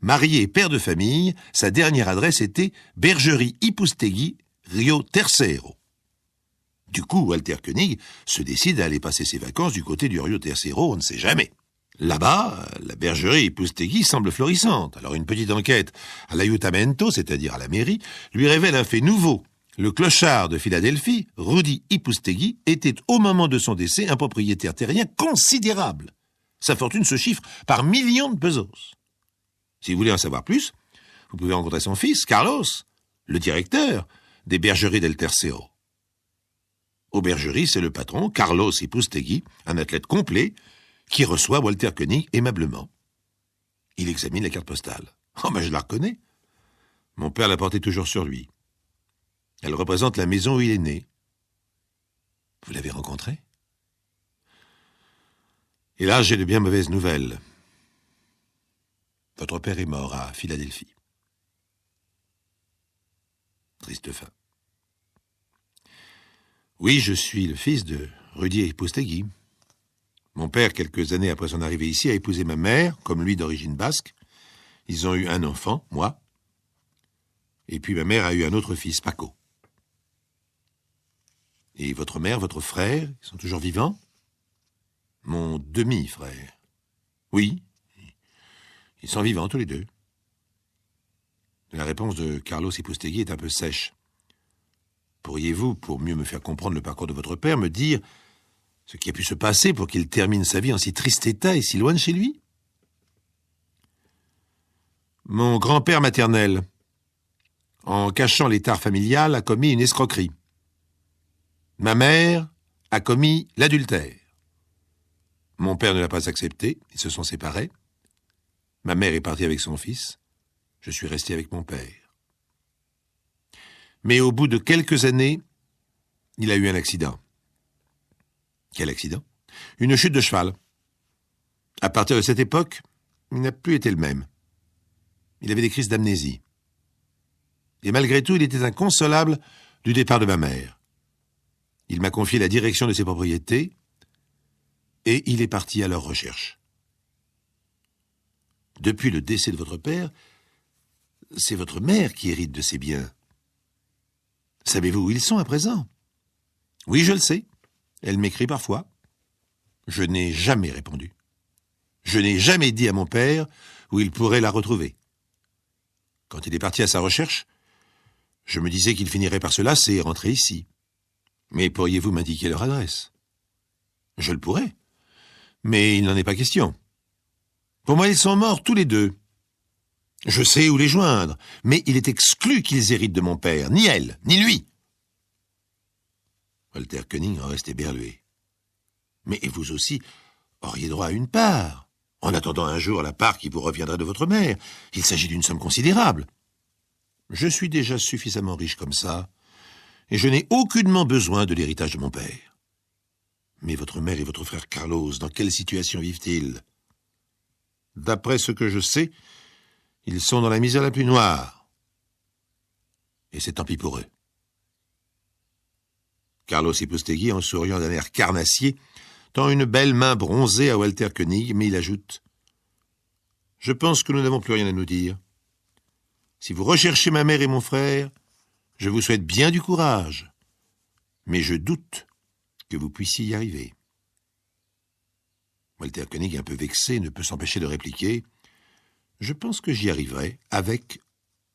Marié et père de famille, sa dernière adresse était Bergerie Ipoustegui, Rio Tercero. Du coup, Walter Koenig se décide à aller passer ses vacances du côté du Rio Tercero, on ne sait jamais. Là-bas, la bergerie Ipoustegui semble florissante. Alors une petite enquête à l'Ayuntamiento, c'est-à-dire à la mairie, lui révèle un fait nouveau. Le clochard de Philadelphie, Rudy Ipoustegui, était au moment de son décès un propriétaire terrien considérable. Sa fortune se chiffre par millions de pesos. Si vous voulez en savoir plus, vous pouvez rencontrer son fils, Carlos, le directeur des bergeries del Tercero. Aux bergeries, c'est le patron, Carlos Ipoustegui, un athlète complet, qui reçoit Walter Koenig aimablement. Il examine la carte postale. « Oh, mais je la reconnais. Mon père la portait toujours sur lui. Elle représente la maison où il est né. Vous l'avez rencontré? Et là, j'ai de bien mauvaises nouvelles. Votre père est mort à Philadelphie. » Triste fin. Oui, je suis le fils de Rudy Ipoustegui. Mon père, quelques années après son arrivée ici, a épousé ma mère, comme lui d'origine basque. Ils ont eu un enfant, moi. Et puis ma mère a eu un autre fils, Paco. Et votre mère, votre frère, ils sont toujours vivants? Mon demi-frère. Oui, ils sont vivants tous les deux. La réponse de Carlos Ipoustegui est un peu sèche. Pourriez-vous, pour mieux me faire comprendre le parcours de votre père, me dire ce qui a pu se passer pour qu'il termine sa vie en si triste état et si loin de chez lui? Mon grand-père maternel, en cachant l'étard familial, a commis une escroquerie. Ma mère a commis l'adultère. Mon père ne l'a pas accepté, ils se sont séparés. Ma mère est partie avec son fils. Je suis resté avec mon père. Mais au bout de quelques années, il a eu un accident. Quel accident? Une chute de cheval. À partir de cette époque, il n'a plus été le même. Il avait des crises d'amnésie. Et malgré tout, il était inconsolable du départ de ma mère. Il m'a confié la direction de ses propriétés et il est parti à leur recherche. Depuis le décès de votre père, c'est votre mère qui hérite de ses biens. Savez-vous où ils sont à présent? Oui, je le sais. Elle m'écrit parfois. Je n'ai jamais répondu. Je n'ai jamais dit à mon père où il pourrait la retrouver. Quand il est parti à sa recherche, je me disais qu'il finirait par se lasser et rentrer ici. Mais pourriez-vous m'indiquer leur adresse? Je le pourrais, mais il n'en est pas question. Pour moi, ils sont morts tous les deux. Je sais où les joindre, mais il est exclu qu'ils héritent de mon père, ni elle, ni lui. Walter Koenig en restait berlué. Mais vous aussi auriez droit à une part, en attendant un jour la part qui vous reviendrait de votre mère. Il s'agit d'une somme considérable. Je suis déjà suffisamment riche comme ça, et je n'ai aucunement besoin de l'héritage de mon père. Mais votre mère et votre frère Carlos, dans quelle situation vivent-ils? D'après ce que je sais, ils sont dans la misère la plus noire. Et c'est tant pis pour eux. Carlos Ipustegui, en souriant d'un air carnassier, tend une belle main bronzée à Walter Koenig, mais il ajoute « Je pense que nous n'avons plus rien à nous dire. Si vous recherchez ma mère et mon frère, je vous souhaite bien du courage, mais je doute que vous puissiez y arriver. » Walter Koenig, un peu vexé, ne peut s'empêcher de répliquer « Je pense que j'y arriverai, avec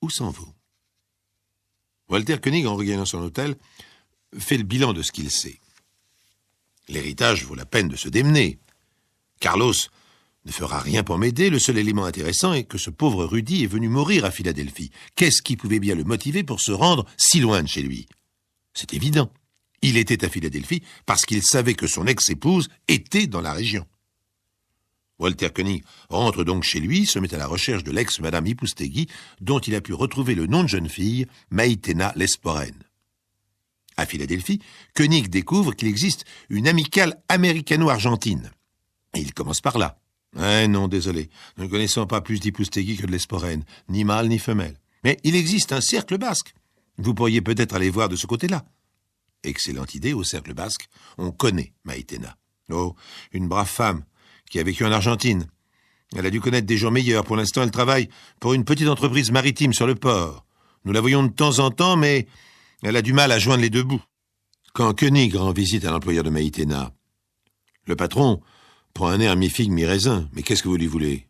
ou sans vous. » Walter Koenig, en regagnant son hôtel, fait le bilan de ce qu'il sait. L'héritage vaut la peine de se démener. Carlos ne fera rien pour m'aider. Le seul élément intéressant est que ce pauvre Rudy est venu mourir à Philadelphie. Qu'est-ce qui pouvait bien le motiver pour se rendre si loin de chez lui? C'est évident. Il était à Philadelphie parce qu'il savait que son ex-épouse était dans la région. Walter Koenig rentre donc chez lui, se met à la recherche de l'ex-madame Ipustegui, dont il a pu retrouver le nom de jeune fille, Maïtena Lesporen. À Philadelphie, Koenig découvre qu'il existe une amicale américano-argentine. Et il commence par là. Non, désolé, nous ne connaissons pas plus d'Ipustegui que de Lesporen, ni mâle ni femelle. Mais il existe un cercle basque. Vous pourriez peut-être aller voir de ce côté-là. Excellente idée, au cercle basque, on connaît Maïtena. Oh, une brave femme qui a vécu en Argentine. Elle a dû connaître des jours meilleurs. Pour l'instant, elle travaille pour une petite entreprise maritime sur le port. Nous la voyons de temps en temps, mais elle a du mal à joindre les deux bouts. Quand Koenig rend visite à l'employeur de Maïtena, le patron prend un air mi-figue, mi-raisin. Mais qu'est-ce que vous lui voulez?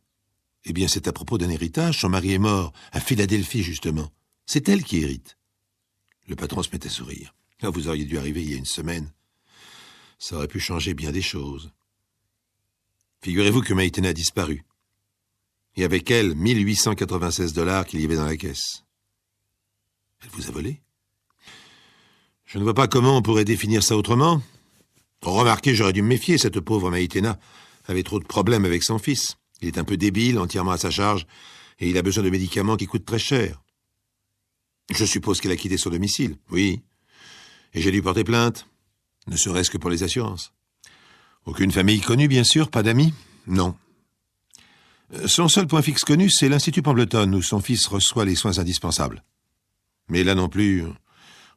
Eh bien, c'est à propos d'un héritage. Son mari est mort, à Philadelphie, justement. C'est elle qui hérite. Le patron se met à sourire. Ah, vous auriez dû arriver il y a une semaine. Ça aurait pu changer bien des choses. Figurez-vous que Maïtena a disparu. Et avec elle, 1896 $ qu'il y avait dans la caisse. Elle vous a volé? Je ne vois pas comment on pourrait définir ça autrement. Remarquez, j'aurais dû me méfier, cette pauvre Maïtena avait trop de problèmes avec son fils. Il est un peu débile, entièrement à sa charge, et il a besoin de médicaments qui coûtent très cher. Je suppose qu'elle a quitté son domicile, oui. Et j'ai dû porter plainte, ne serait-ce que pour les assurances. Aucune famille connue, bien sûr, pas d'amis? Non. Son seul point fixe connu, c'est l'Institut Pendleton, où son fils reçoit les soins indispensables. Mais là non plus,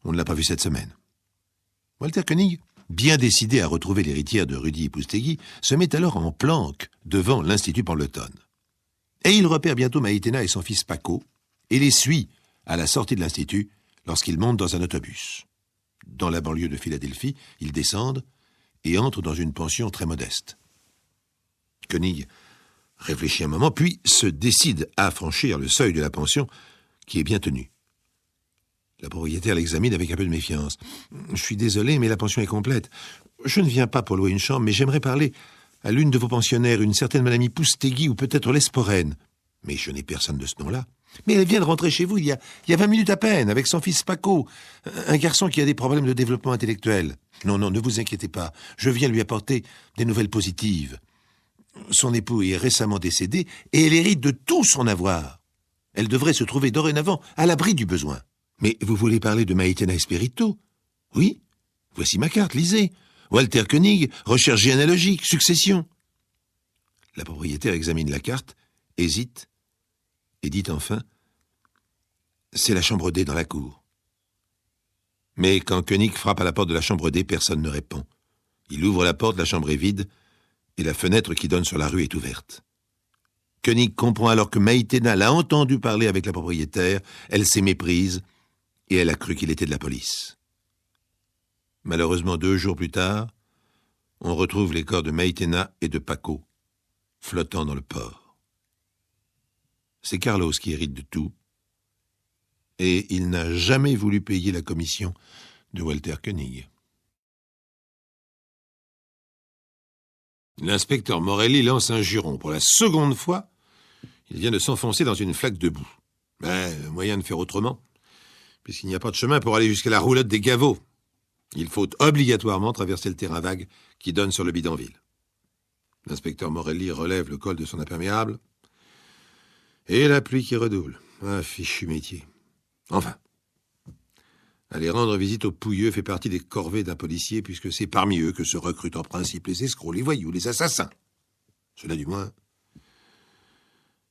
on ne l'a pas vu cette semaine. Walter Koenig, bien décidé à retrouver l'héritière de Rudy Ipustegui, se met alors en planque devant l'Institut Pendleton. Et il repère bientôt Maïtena et son fils Paco, et les suit à la sortie de l'Institut lorsqu'ils montent dans un autobus. Dans la banlieue de Philadelphie, ils descendent et entrent dans une pension très modeste. Koenig réfléchit un moment, puis se décide à franchir le seuil de la pension, qui est bien tenu. La propriétaire l'examine avec un peu de méfiance. « Je suis désolé, mais la pension est complète. Je ne viens pas pour louer une chambre, mais j'aimerais parler à l'une de vos pensionnaires, une certaine madame Ipustegui ou peut-être Lesporen. Mais je n'ai personne de ce nom-là. Mais elle vient de rentrer chez vous il y a 20 minutes à peine, avec son fils Paco, un garçon qui a des problèmes de développement intellectuel. Non, ne vous inquiétez pas, je viens lui apporter des nouvelles positives. Son époux est récemment décédé et elle hérite de tout son avoir. Elle devrait se trouver dorénavant à l'abri du besoin. Mais vous voulez parler de Maïtena Espirito? Oui, voici ma carte, lisez. Walter Koenig, recherche généalogique, succession. La propriétaire examine la carte, hésite, et dit enfin « C'est la chambre D dans la cour ». Mais quand Koenig frappe à la porte de la chambre D, personne ne répond. Il ouvre la porte, la chambre est vide, et la fenêtre qui donne sur la rue est ouverte. Koenig comprend alors que Maïtena l'a entendu parler avec la propriétaire, elle s'est méprise, et elle a cru qu'il était de la police. Malheureusement, 2 jours plus tard, on retrouve les corps de Maïtena et de Paco, flottant dans le port. C'est Carlos qui hérite de tout, et il n'a jamais voulu payer la commission de Walter Koenig. L'inspecteur Morelli lance un juron. Pour la seconde fois, il vient de s'enfoncer dans une flaque de boue. Mais moyen de faire autrement, puisqu'il n'y a pas de chemin pour aller jusqu'à la roulotte des Gaveau. Il faut obligatoirement traverser le terrain vague qui donne sur le bidonville. L'inspecteur Morelli relève le col de son imperméable. Et la pluie qui redouble. Un fichu métier. Enfin, aller rendre visite aux pouilleux fait partie des corvées d'un policier, puisque c'est parmi eux que se recrutent en principe les escrocs, les voyous, les assassins. Cela du moins.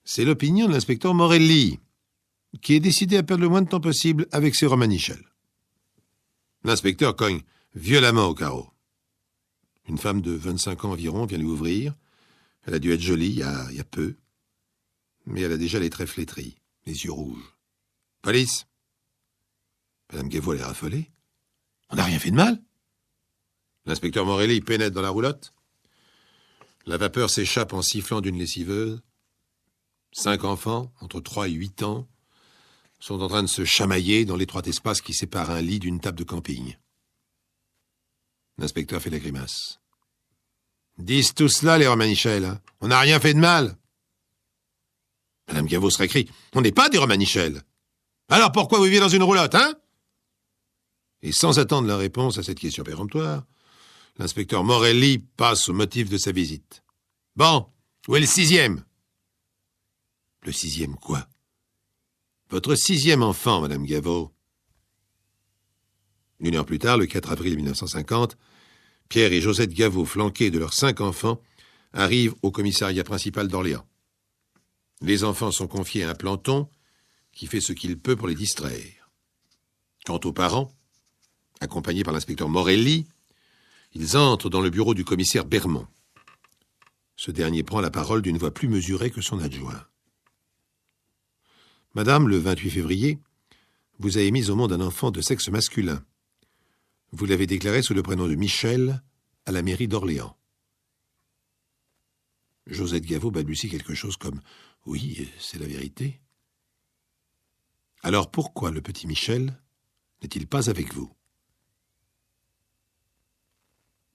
C'est l'opinion de l'inspecteur Morelli, qui est décidé à perdre le moins de temps possible avec ses romanichels. L'inspecteur cogne violemment au carreau. Une femme de 25 ans environ vient lui ouvrir. Elle a dû être jolie il y a peu, mais elle a déjà les traits flétris, les yeux rouges. « Police !» Madame Gaveau a l'air affolée. « On n'a rien fait de mal !» L'inspecteur Morelli pénètre dans la roulotte. La vapeur s'échappe en sifflant d'une lessiveuse. 5 enfants, entre 3 et 8 ans, sont en train de se chamailler dans l'étroit espace qui sépare un lit d'une table de camping. L'inspecteur fait la grimace. « Disent tout cela, les Romanichels, hein. On n'a rien fait de mal !» Madame Gaveau se récrie. « On n'est pas des Romanichels. Alors pourquoi vous vivez dans une roulotte, hein ?» Et sans attendre la réponse à cette question péremptoire, l'inspecteur Morelli passe au motif de sa visite. « Bon, où est le 6e ?» « Le 6e quoi ?»« Votre 6e enfant, Madame Gaveau. » 1 heure plus tard, le 4 avril 1950, Pierre et Josette Gaveau, flanqués de leurs 5 enfants, arrivent au commissariat principal d'Orléans. Les enfants sont confiés à un planton qui fait ce qu'il peut pour les distraire. Quant aux parents, accompagnés par l'inspecteur Morelli, ils entrent dans le bureau du commissaire Bermond. Ce dernier prend la parole d'une voix plus mesurée que son adjoint. « Madame, le 28 février, vous avez mis au monde un enfant de sexe masculin. Vous l'avez déclaré sous le prénom de Michel à la mairie d'Orléans. » Josette Gaveau balbutie quelque chose comme « Oui, c'est la vérité. » « Alors pourquoi le petit Michel n'est-il pas avec vous ?»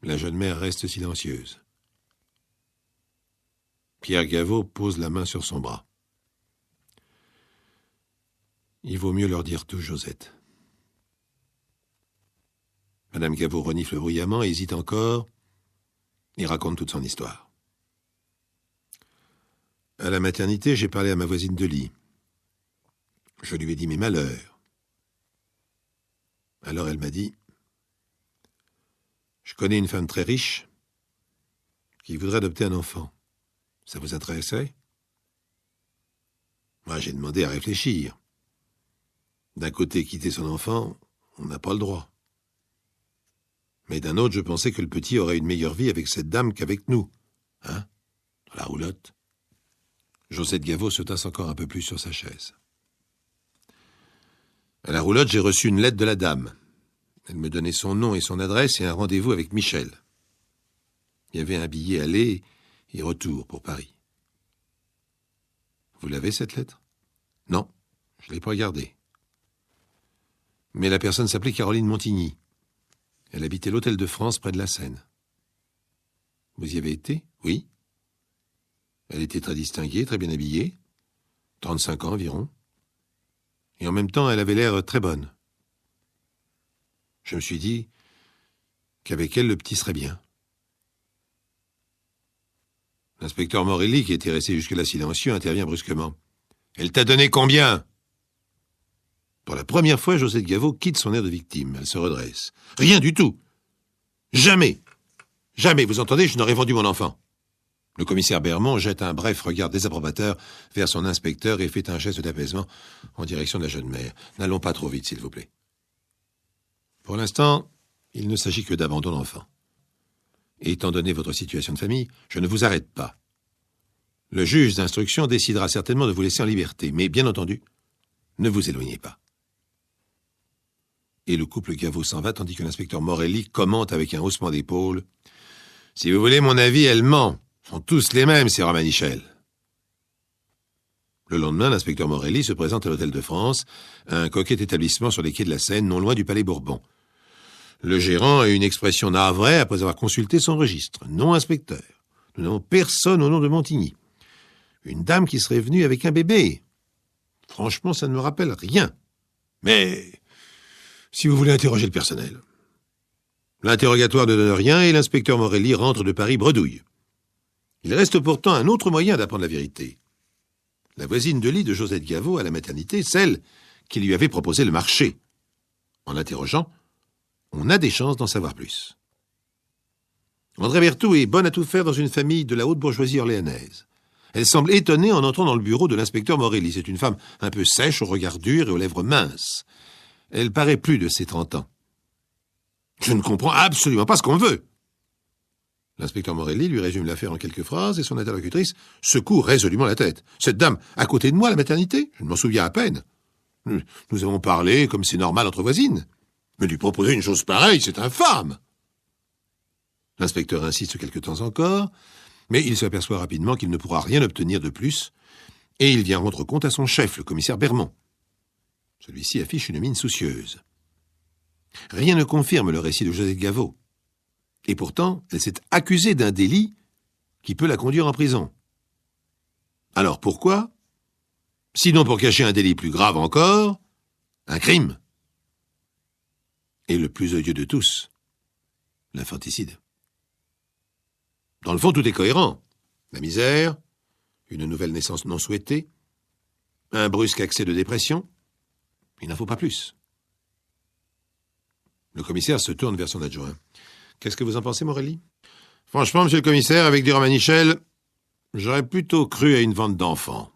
La jeune mère reste silencieuse. Pierre Gaveau pose la main sur son bras. « Il vaut mieux leur dire tout, Josette. » Madame Gaveau renifle bruyamment, hésite encore et raconte toute son histoire. « À la maternité, j'ai parlé à ma voisine de lit. Je lui ai dit mes malheurs. Alors elle m'a dit « Je connais une femme très riche qui voudrait adopter un enfant. Ça vous intéresserait ?» Moi, j'ai demandé à réfléchir. D'un côté, quitter son enfant, on n'a pas le droit. Mais d'un autre, je pensais que le petit aurait une meilleure vie avec cette dame qu'avec nous. Hein? Dans la roulotte. Josette Gaveau se tasse encore un peu plus sur sa chaise. À la roulotte, j'ai reçu une lettre de la dame. Elle me donnait son nom et son adresse et un rendez-vous avec Michel. Il y avait un billet aller et retour pour Paris. Vous l'avez, cette lettre? Non, je ne l'ai pas regardée. Mais la personne s'appelait Caroline Montigny. Elle habitait l'Hôtel de France près de la Seine. Vous y avez été? Oui. Elle était très distinguée, très bien habillée, 35 ans environ. Et en même temps, elle avait l'air très bonne. Je me suis dit qu'avec elle, le petit serait bien. L'inspecteur Morelli, qui était resté jusque-là silencieux, intervient brusquement. « Elle t'a donné combien ?» Pour la première fois, Josette Gaveau quitte son air de victime. Elle se redresse. « Rien du tout. Jamais. Jamais, vous entendez, je n'aurais vendu mon enfant. Le commissaire Bermond jette un bref regard désapprobateur vers son inspecteur et fait un geste d'apaisement en direction de la jeune mère. N'allons pas trop vite, s'il vous plaît. Pour l'instant, il ne s'agit que d'abandon d'enfant. Et étant donné votre situation de famille, je ne vous arrête pas. Le juge d'instruction décidera certainement de vous laisser en liberté, mais bien entendu, ne vous éloignez pas. Et le couple Gaveau s'en va, tandis que l'inspecteur Morelli commente avec un haussement d'épaule. « Si vous voulez mon avis, elle ment. Sont tous les mêmes, ces Romanichel. » Le lendemain, l'inspecteur Morelli se présente à l'Hôtel de France, un coquet établissement sur les quais de la Seine, non loin du Palais Bourbon. Le gérant a une expression navrée après avoir consulté son registre. « Non, inspecteur. Nous n'avons personne au nom de Montigny. Une dame qui serait venue avec un bébé. Franchement, ça ne me rappelle rien. Mais si vous voulez interroger le personnel. » L'interrogatoire ne donne rien et l'inspecteur Morelli rentre de Paris bredouille. Il reste pourtant un autre moyen d'apprendre la vérité. La voisine de lit de Josette Gaveau à la maternité, celle qui lui avait proposé le marché. En l'interrogeant, on a des chances d'en savoir plus. André Berthoud est bonne à tout faire dans une famille de la haute bourgeoisie orléanaise. Elle semble étonnée en entrant dans le bureau de l'inspecteur Morelli. C'est une femme un peu sèche, au regard dur et aux lèvres minces. Elle paraît plus de ses 30 ans. « Je ne comprends absolument pas ce qu'on veut. » L'inspecteur Morelli lui résume l'affaire en quelques phrases et son interlocutrice secoue résolument la tête. « Cette dame, à côté de moi à la maternité? Je ne m'en souviens à peine. Nous avons parlé comme c'est normal entre voisines. Mais lui proposer une chose pareille, c'est infâme. » L'inspecteur insiste quelque temps encore, mais il s'aperçoit rapidement qu'il ne pourra rien obtenir de plus, et il vient rendre compte à son chef, le commissaire Bermond. Celui-ci affiche une mine soucieuse. Rien ne confirme le récit de Josette Gaveau. Et pourtant, elle s'est accusée d'un délit qui peut la conduire en prison. Alors pourquoi? Sinon pour cacher un délit plus grave encore, un crime. Et le plus odieux de tous, l'infanticide. Dans le fond, tout est cohérent. La misère, une nouvelle naissance non souhaitée, un brusque accès de dépression. Il n'en faut pas plus. Le commissaire se tourne vers son adjoint. « Qu'est-ce que vous en pensez, Morelli ?»« Franchement, monsieur le commissaire, avec du Romanichel, j'aurais plutôt cru à une vente d'enfants.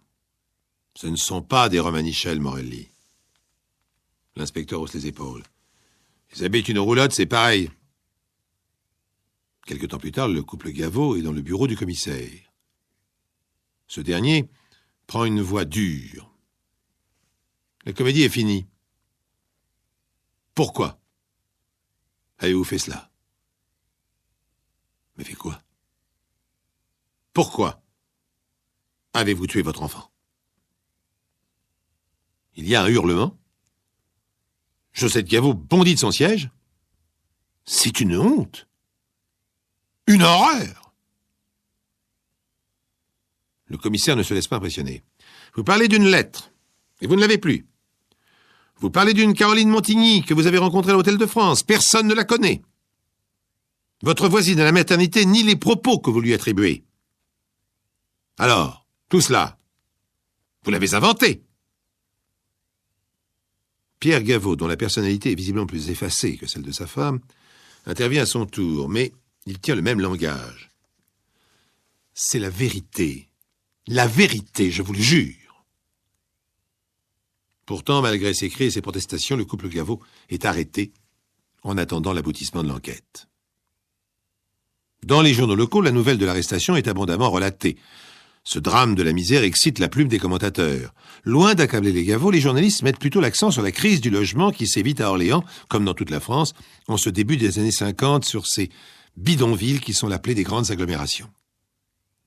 Ce ne sont pas des Romanichel, Morelli. » L'inspecteur hausse les épaules. « Ils habitent une roulotte, c'est pareil. » Quelque temps plus tard, le couple Gaveau est dans le bureau du commissaire. Ce dernier prend une voix dure. « La comédie est finie. »« Pourquoi avez-vous fait cela? » »« Mais fait quoi? Pourquoi avez-vous tué votre enfant? » Il y a un hurlement. Josette Gaveau bondit de son siège. C'est une honte. Une horreur. Le commissaire ne se laisse pas impressionner. Vous parlez d'une lettre, et vous ne l'avez plus. Vous parlez d'une Caroline Montigny que vous avez rencontrée à l'Hôtel de France. Personne ne la connaît. Votre voisine à la maternité nie les propos que vous lui attribuez. Alors, tout cela, vous l'avez inventé. Pierre Gaveau, dont la personnalité est visiblement plus effacée que celle de sa femme, intervient à son tour, mais il tient le même langage. C'est la vérité. La vérité, je vous le jure. Pourtant, malgré ses cris et ses protestations, le couple Gaveau est arrêté en attendant l'aboutissement de l'enquête. Dans les journaux locaux, la nouvelle de l'arrestation est abondamment relatée. Ce drame de la misère excite la plume des commentateurs. Loin d'accabler les Gaveau, les journalistes mettent plutôt l'accent sur la crise du logement qui sévit à Orléans, comme dans toute la France, en ce début des années 50, sur ces bidonvilles qui sont la plaie des grandes agglomérations.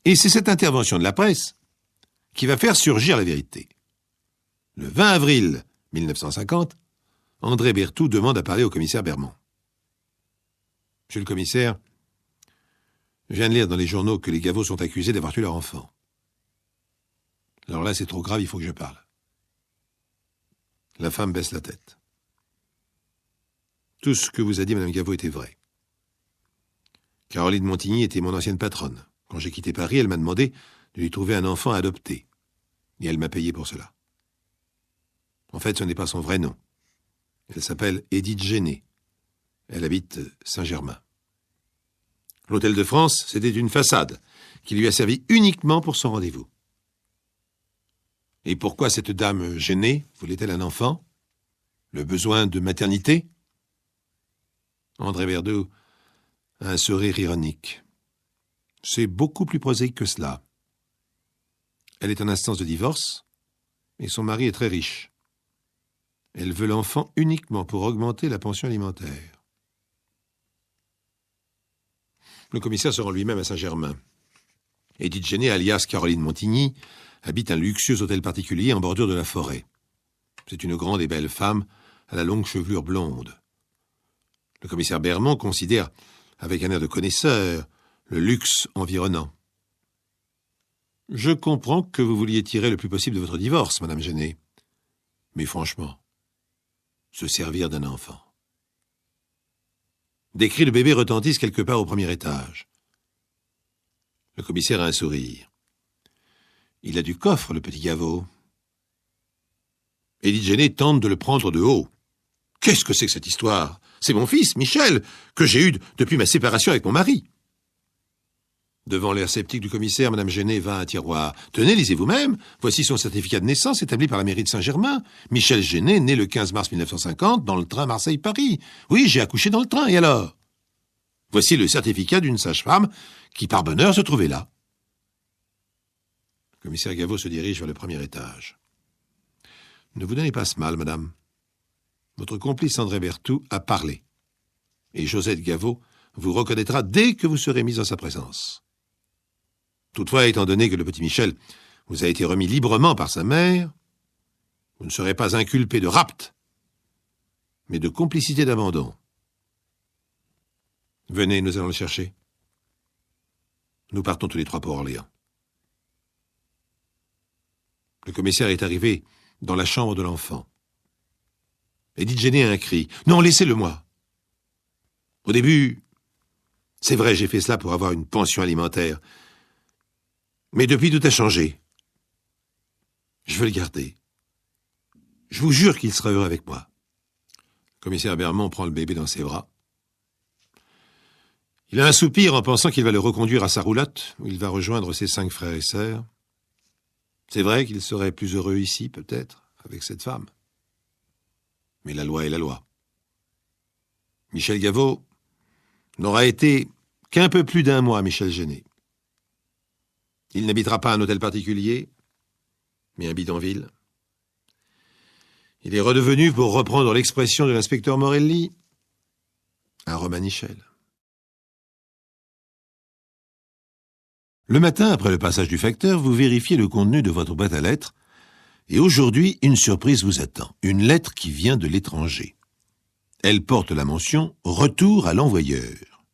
Et c'est cette intervention de la presse qui va faire surgir la vérité. Le 20 avril 1950, André Berthoud demande à parler au commissaire Bermond. « Monsieur le commissaire, je viens de lire dans les journaux que les Gaveau sont accusés d'avoir tué leur enfant. Alors là, c'est trop grave, il faut que je parle. » La femme baisse la tête. « Tout ce que vous a dit Mme Gaveau était vrai. Caroline Montigny était mon ancienne patronne. Quand j'ai quitté Paris, elle m'a demandé de lui trouver un enfant à adopter. Et elle m'a payé pour cela. En fait, ce n'est pas son vrai nom. Elle s'appelle Édith Géné. Elle habite Saint-Germain. L'Hôtel de France, c'était une façade qui lui a servi uniquement pour son rendez-vous. Et pourquoi cette dame gênée voulait-elle un enfant? Le besoin de maternité? André Verdeau a un sourire ironique. C'est beaucoup plus prosaïque que cela. Elle est en instance de divorce et son mari est très riche. Elle veut l'enfant uniquement pour augmenter la pension alimentaire. Le commissaire se rend lui-même à Saint-Germain. Édith Gennet, alias Caroline Montigny, habite un luxueux hôtel particulier en bordure de la forêt. C'est une grande et belle femme à la longue chevelure blonde. Le commissaire Bermond considère, avec un air de connaisseur, le luxe environnant. « Je comprends que vous vouliez tirer le plus possible de votre divorce, Madame Gennet. Mais franchement, se servir d'un enfant. » Des cris de bébé retentissent quelque part au premier étage. Le commissaire a un sourire. Il a du coffre, le petit Gaveau. Édith Gennet tente de le prendre de haut. « Qu'est-ce que c'est que cette histoire? C'est mon fils, Michel, que j'ai eu depuis ma séparation avec mon mari. » Devant l'air sceptique du commissaire, Madame Gennet va à un tiroir. « Tenez, lisez vous-même. Voici son certificat de naissance établi par la mairie de Saint-Germain. Michel Gennet, né le 15 mars 1950, dans le train Marseille-Paris. Oui, j'ai accouché dans le train, et alors? Voici le certificat d'une sage-femme qui, par bonheur, se trouvait là. » Le commissaire Gaveau se dirige vers le premier étage. « Ne vous donnez pas ce mal, madame. Votre complice André Berthoud a parlé. Et Josette Gaveau vous reconnaîtra dès que vous serez mise en sa présence. Toutefois, étant donné que le petit Michel vous a été remis librement par sa mère, vous ne serez pas inculpé de rapt, mais de complicité d'abandon. Venez, nous allons le chercher. Nous partons tous les trois pour Orléans. » Le commissaire est arrivé dans la chambre de l'enfant. Édith Gennet a un cri. « Non, laissez-le-moi. Au début, c'est vrai, j'ai fait cela pour avoir une pension alimentaire. Mais depuis, tout a changé. Je veux le garder. Je vous jure qu'il sera heureux avec moi. » Le commissaire Bermond prend le bébé dans ses bras. Il a un soupir en pensant qu'il va le reconduire à sa roulotte, où il va rejoindre ses 5 frères et sœurs. C'est vrai qu'il serait plus heureux ici, peut-être, avec cette femme. Mais la loi est la loi. Michel Gaveau n'aura été qu'un peu plus d'1 mois, Michel Gennet. Il n'habitera pas un hôtel particulier, mais un bidonville. Il est redevenu, pour reprendre l'expression de l'inspecteur Morelli, un Romanichel. Le matin, après le passage du facteur, vous vérifiez le contenu de votre boîte à lettres, et aujourd'hui, une surprise vous attend. Une lettre qui vient de l'étranger. Elle porte la mention « Retour à l'envoyeur ».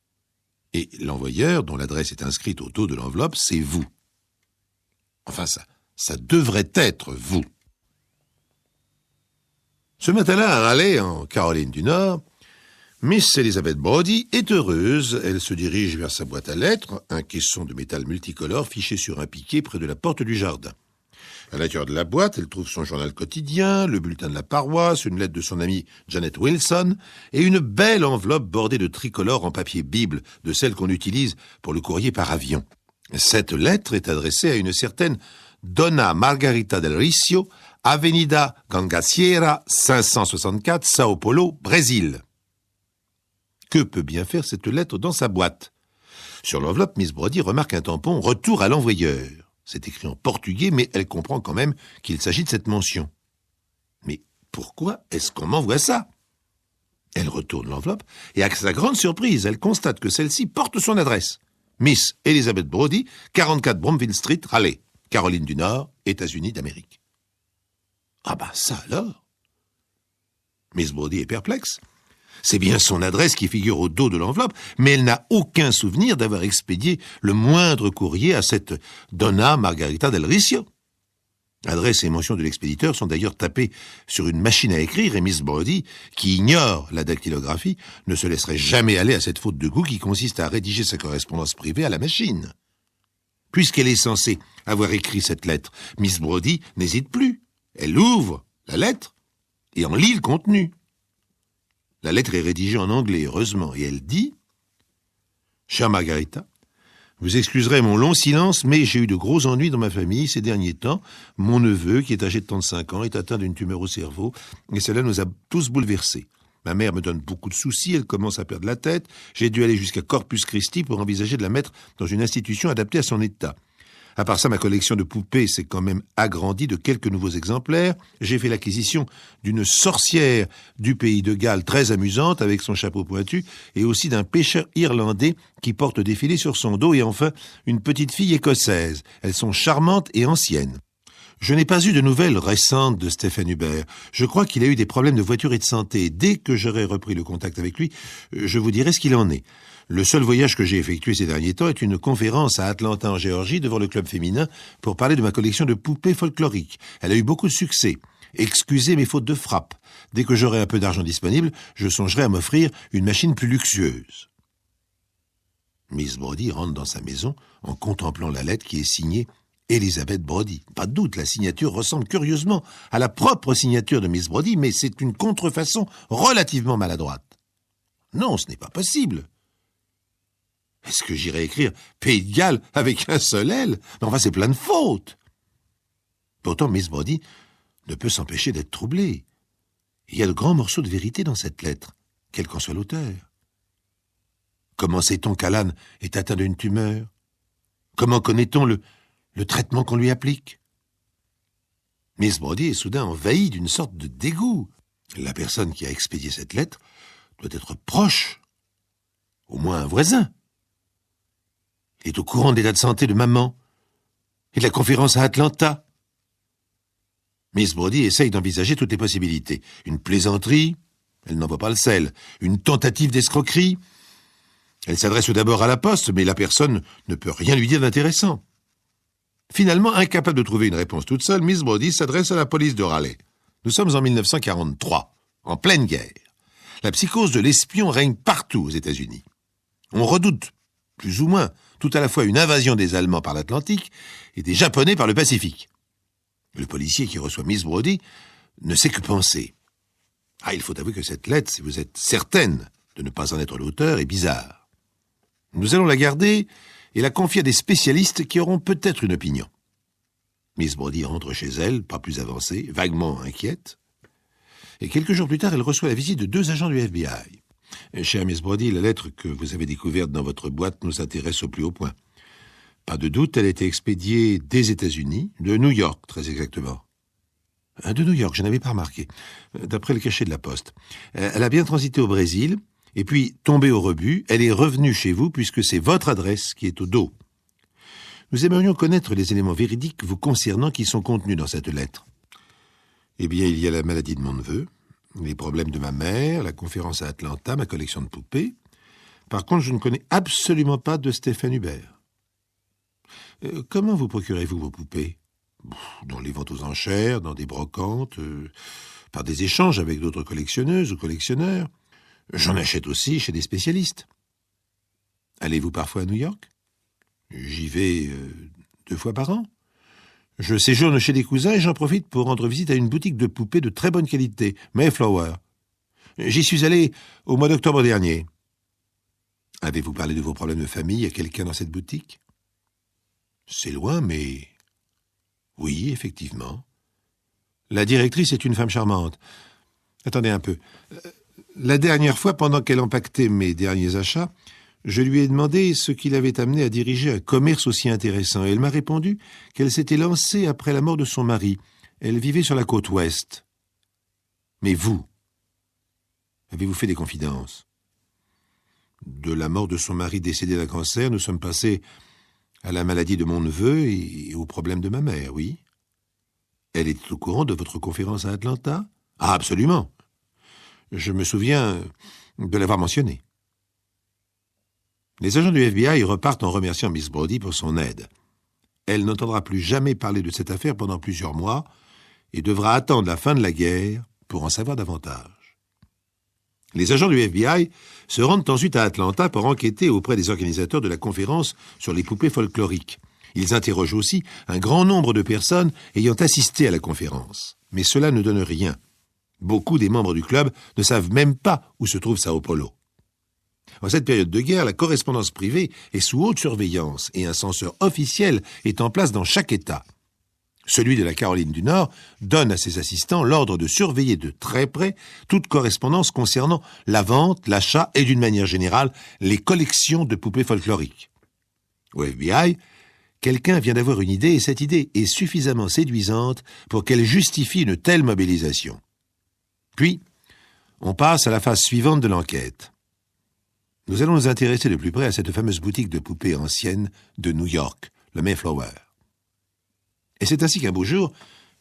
Et l'envoyeur, dont l'adresse est inscrite au dos de l'enveloppe, c'est vous. Enfin, ça devrait être vous. Ce matin-là, à Raleigh, en Caroline du Nord, Miss Elizabeth Brody est heureuse. Elle se dirige vers sa boîte à lettres, un caisson de métal multicolore fiché sur un piquet près de la porte du jardin. À l'intérieur de la boîte, elle trouve son journal quotidien, le bulletin de la paroisse, une lettre de son amie Janet Wilson et une belle enveloppe bordée de tricolores en papier Bible, de celles qu'on utilise pour le courrier par avion. Cette lettre est adressée à une certaine Donna Margarita del Ricio, Avenida Cangaceira, 564, Sao Paulo, Brésil. Que peut bien faire cette lettre dans sa boîte? Sur l'enveloppe, Miss Brody remarque un tampon « Retour à l'envoyeur ». C'est écrit en portugais, mais elle comprend quand même qu'il s'agit de cette mention. Mais pourquoi est-ce qu'on m'envoie ça? Elle retourne l'enveloppe, et à sa grande surprise, elle constate que celle-ci porte son adresse. Miss Elizabeth Brody, 44 Bromville Street, Raleigh, Caroline du Nord, États-Unis d'Amérique. Ah ben ça alors? Miss Brody est perplexe. C'est bien son adresse qui figure au dos de l'enveloppe, mais elle n'a aucun souvenir d'avoir expédié le moindre courrier à cette Donna Margarita del Ricio. Adresse et mention de l'expéditeur sont d'ailleurs tapées sur une machine à écrire et Miss Brody, qui ignore la dactylographie, ne se laisserait jamais aller à cette faute de goût qui consiste à rédiger sa correspondance privée à la machine. Puisqu'elle est censée avoir écrit cette lettre, Miss Brody n'hésite plus. Elle ouvre la lettre et en lit le contenu. La lettre est rédigée en anglais, heureusement, et elle dit Chère Margarita, vous excuserez mon long silence, mais j'ai eu de gros ennuis dans ma famille ces derniers temps. Mon neveu, qui est âgé de 35 ans, est atteint d'une tumeur au cerveau, et cela nous a tous bouleversés. Ma mère me donne beaucoup de soucis, elle commence à perdre la tête. J'ai dû aller jusqu'à Corpus Christi pour envisager de la mettre dans une institution adaptée à son état. À part ça, ma collection de poupées s'est quand même agrandie de quelques nouveaux exemplaires. J'ai fait l'acquisition d'une sorcière du pays de Galles très amusante avec son chapeau pointu et aussi d'un pêcheur irlandais qui porte des filets sur son dos et enfin une petite fille écossaise. Elles sont charmantes et anciennes. Je n'ai pas eu de nouvelles récentes de Stéphane Hubert. Je crois qu'il a eu des problèmes de voiture et de santé. Dès que j'aurai repris le contact avec lui, je vous dirai ce qu'il en est. Le seul voyage que j'ai effectué ces derniers temps est une conférence à Atlanta en Géorgie devant le club féminin pour parler de ma collection de poupées folkloriques. Elle a eu beaucoup de succès. Excusez mes fautes de frappe. Dès que j'aurai un peu d'argent disponible, je songerai à m'offrir une machine plus luxueuse. Miss Brody rentre dans sa maison en contemplant la lettre qui est signée Elizabeth Brody. Pas de doute, la signature ressemble curieusement à la propre signature de Miss Brody, mais c'est une contrefaçon relativement maladroite. Non, ce n'est pas possible. Est-ce que j'irai écrire Pays de Galles avec un seul L? Mais enfin, c'est plein de fautes. Pourtant, Miss Brody ne peut s'empêcher d'être troublée. Il y a de grands morceaux de vérité dans cette lettre, quel qu'en soit l'auteur. Comment sait-on qu'Alan est atteint d'une tumeur? Comment connaît-on le traitement qu'on lui applique? Miss Brody est soudain envahie d'une sorte de dégoût. La personne qui a expédié cette lettre doit être proche, au moins un voisin. Il est au courant de l'état de santé de maman et de la conférence à Atlanta. Miss Brody essaye d'envisager toutes les possibilités. Une plaisanterie, elle n'en voit pas le sel. Une tentative d'escroquerie, elle s'adresse d'abord à la poste, mais la personne ne peut rien lui dire d'intéressant. Finalement, incapable de trouver une réponse toute seule, Miss Brody s'adresse à la police de Raleigh. Nous sommes en 1943, en pleine guerre. La psychose de l'espion règne partout aux États-Unis. On redoute, plus ou moins, tout à la fois une invasion des Allemands par l'Atlantique et des Japonais par le Pacifique. Le policier qui reçoit Miss Brody ne sait que penser. Il faut avouer que cette lettre, si vous êtes certaine de ne pas en être l'auteur, est bizarre. Nous allons la garder et la confier à des spécialistes qui auront peut-être une opinion. Miss Brody rentre chez elle, pas plus avancée, vaguement inquiète, et quelques jours plus tard, elle reçoit la visite de 2 agents du FBI. Chère Miss Brody, la lettre que vous avez découverte dans votre boîte nous intéresse au plus haut point. Pas de doute, elle a été expédiée des États-Unis, de New York, très exactement. De New York, je n'avais pas remarqué, d'après le cachet de la poste. Elle a bien transité au Brésil, et puis, tombée au rebut, elle est revenue chez vous puisque c'est votre adresse qui est au dos. Nous aimerions connaître les éléments véridiques vous concernant qui sont contenus dans cette lettre. Eh bien, il y a la maladie de mon neveu, les problèmes de ma mère, la conférence à Atlanta, ma collection de poupées. Par contre, je ne connais absolument pas de Stéphane Hubert. Comment vous procurez-vous vos poupées? Dans les ventes aux enchères, dans des brocantes, par des échanges avec d'autres collectionneuses ou collectionneurs. J'en achète aussi chez des spécialistes. Allez-vous parfois à New York? J'y vais 2 fois par an. Je séjourne chez des cousins et j'en profite pour rendre visite à une boutique de poupées de très bonne qualité, Mayflower. J'y suis allé au mois d'octobre dernier. Avez-vous parlé de vos problèmes de famille à quelqu'un dans cette boutique? C'est loin, mais... Oui, effectivement. La directrice est une femme charmante. Attendez un peu. La dernière fois, pendant qu'elle empaquetait mes derniers achats, je lui ai demandé ce qui l'avait amenée à diriger un commerce aussi intéressant. Et elle m'a répondu qu'elle s'était lancée après la mort de son mari. Elle vivait sur la côte ouest. Mais vous, avez-vous fait des confidences? De la mort de son mari décédé d'un cancer, nous sommes passés à la maladie de mon neveu et aux problèmes de ma mère, oui. Elle était au courant de votre conférence à Atlanta? Ah, absolument. Je me souviens de l'avoir mentionné. Les agents du FBI repartent en remerciant Miss Brody pour son aide. Elle n'entendra plus jamais parler de cette affaire pendant plusieurs mois et devra attendre la fin de la guerre pour en savoir davantage. Les agents du FBI se rendent ensuite à Atlanta pour enquêter auprès des organisateurs de la conférence sur les poupées folkloriques. Ils interrogent aussi un grand nombre de personnes ayant assisté à la conférence. Mais cela ne donne rien. Beaucoup des membres du club ne savent même pas où se trouve Sao Paulo. En cette période de guerre, la correspondance privée est sous haute surveillance et un censeur officiel est en place dans chaque État. Celui de la Caroline du Nord donne à ses assistants l'ordre de surveiller de très près toute correspondance concernant la vente, l'achat et d'une manière générale les collections de poupées folkloriques. Au FBI, quelqu'un vient d'avoir une idée et cette idée est suffisamment séduisante pour qu'elle justifie une telle mobilisation. Puis, on passe à la phase suivante de l'enquête. Nous allons nous intéresser de plus près à cette fameuse boutique de poupées ancienne de New York, le Mayflower. Et c'est ainsi qu'un beau jour,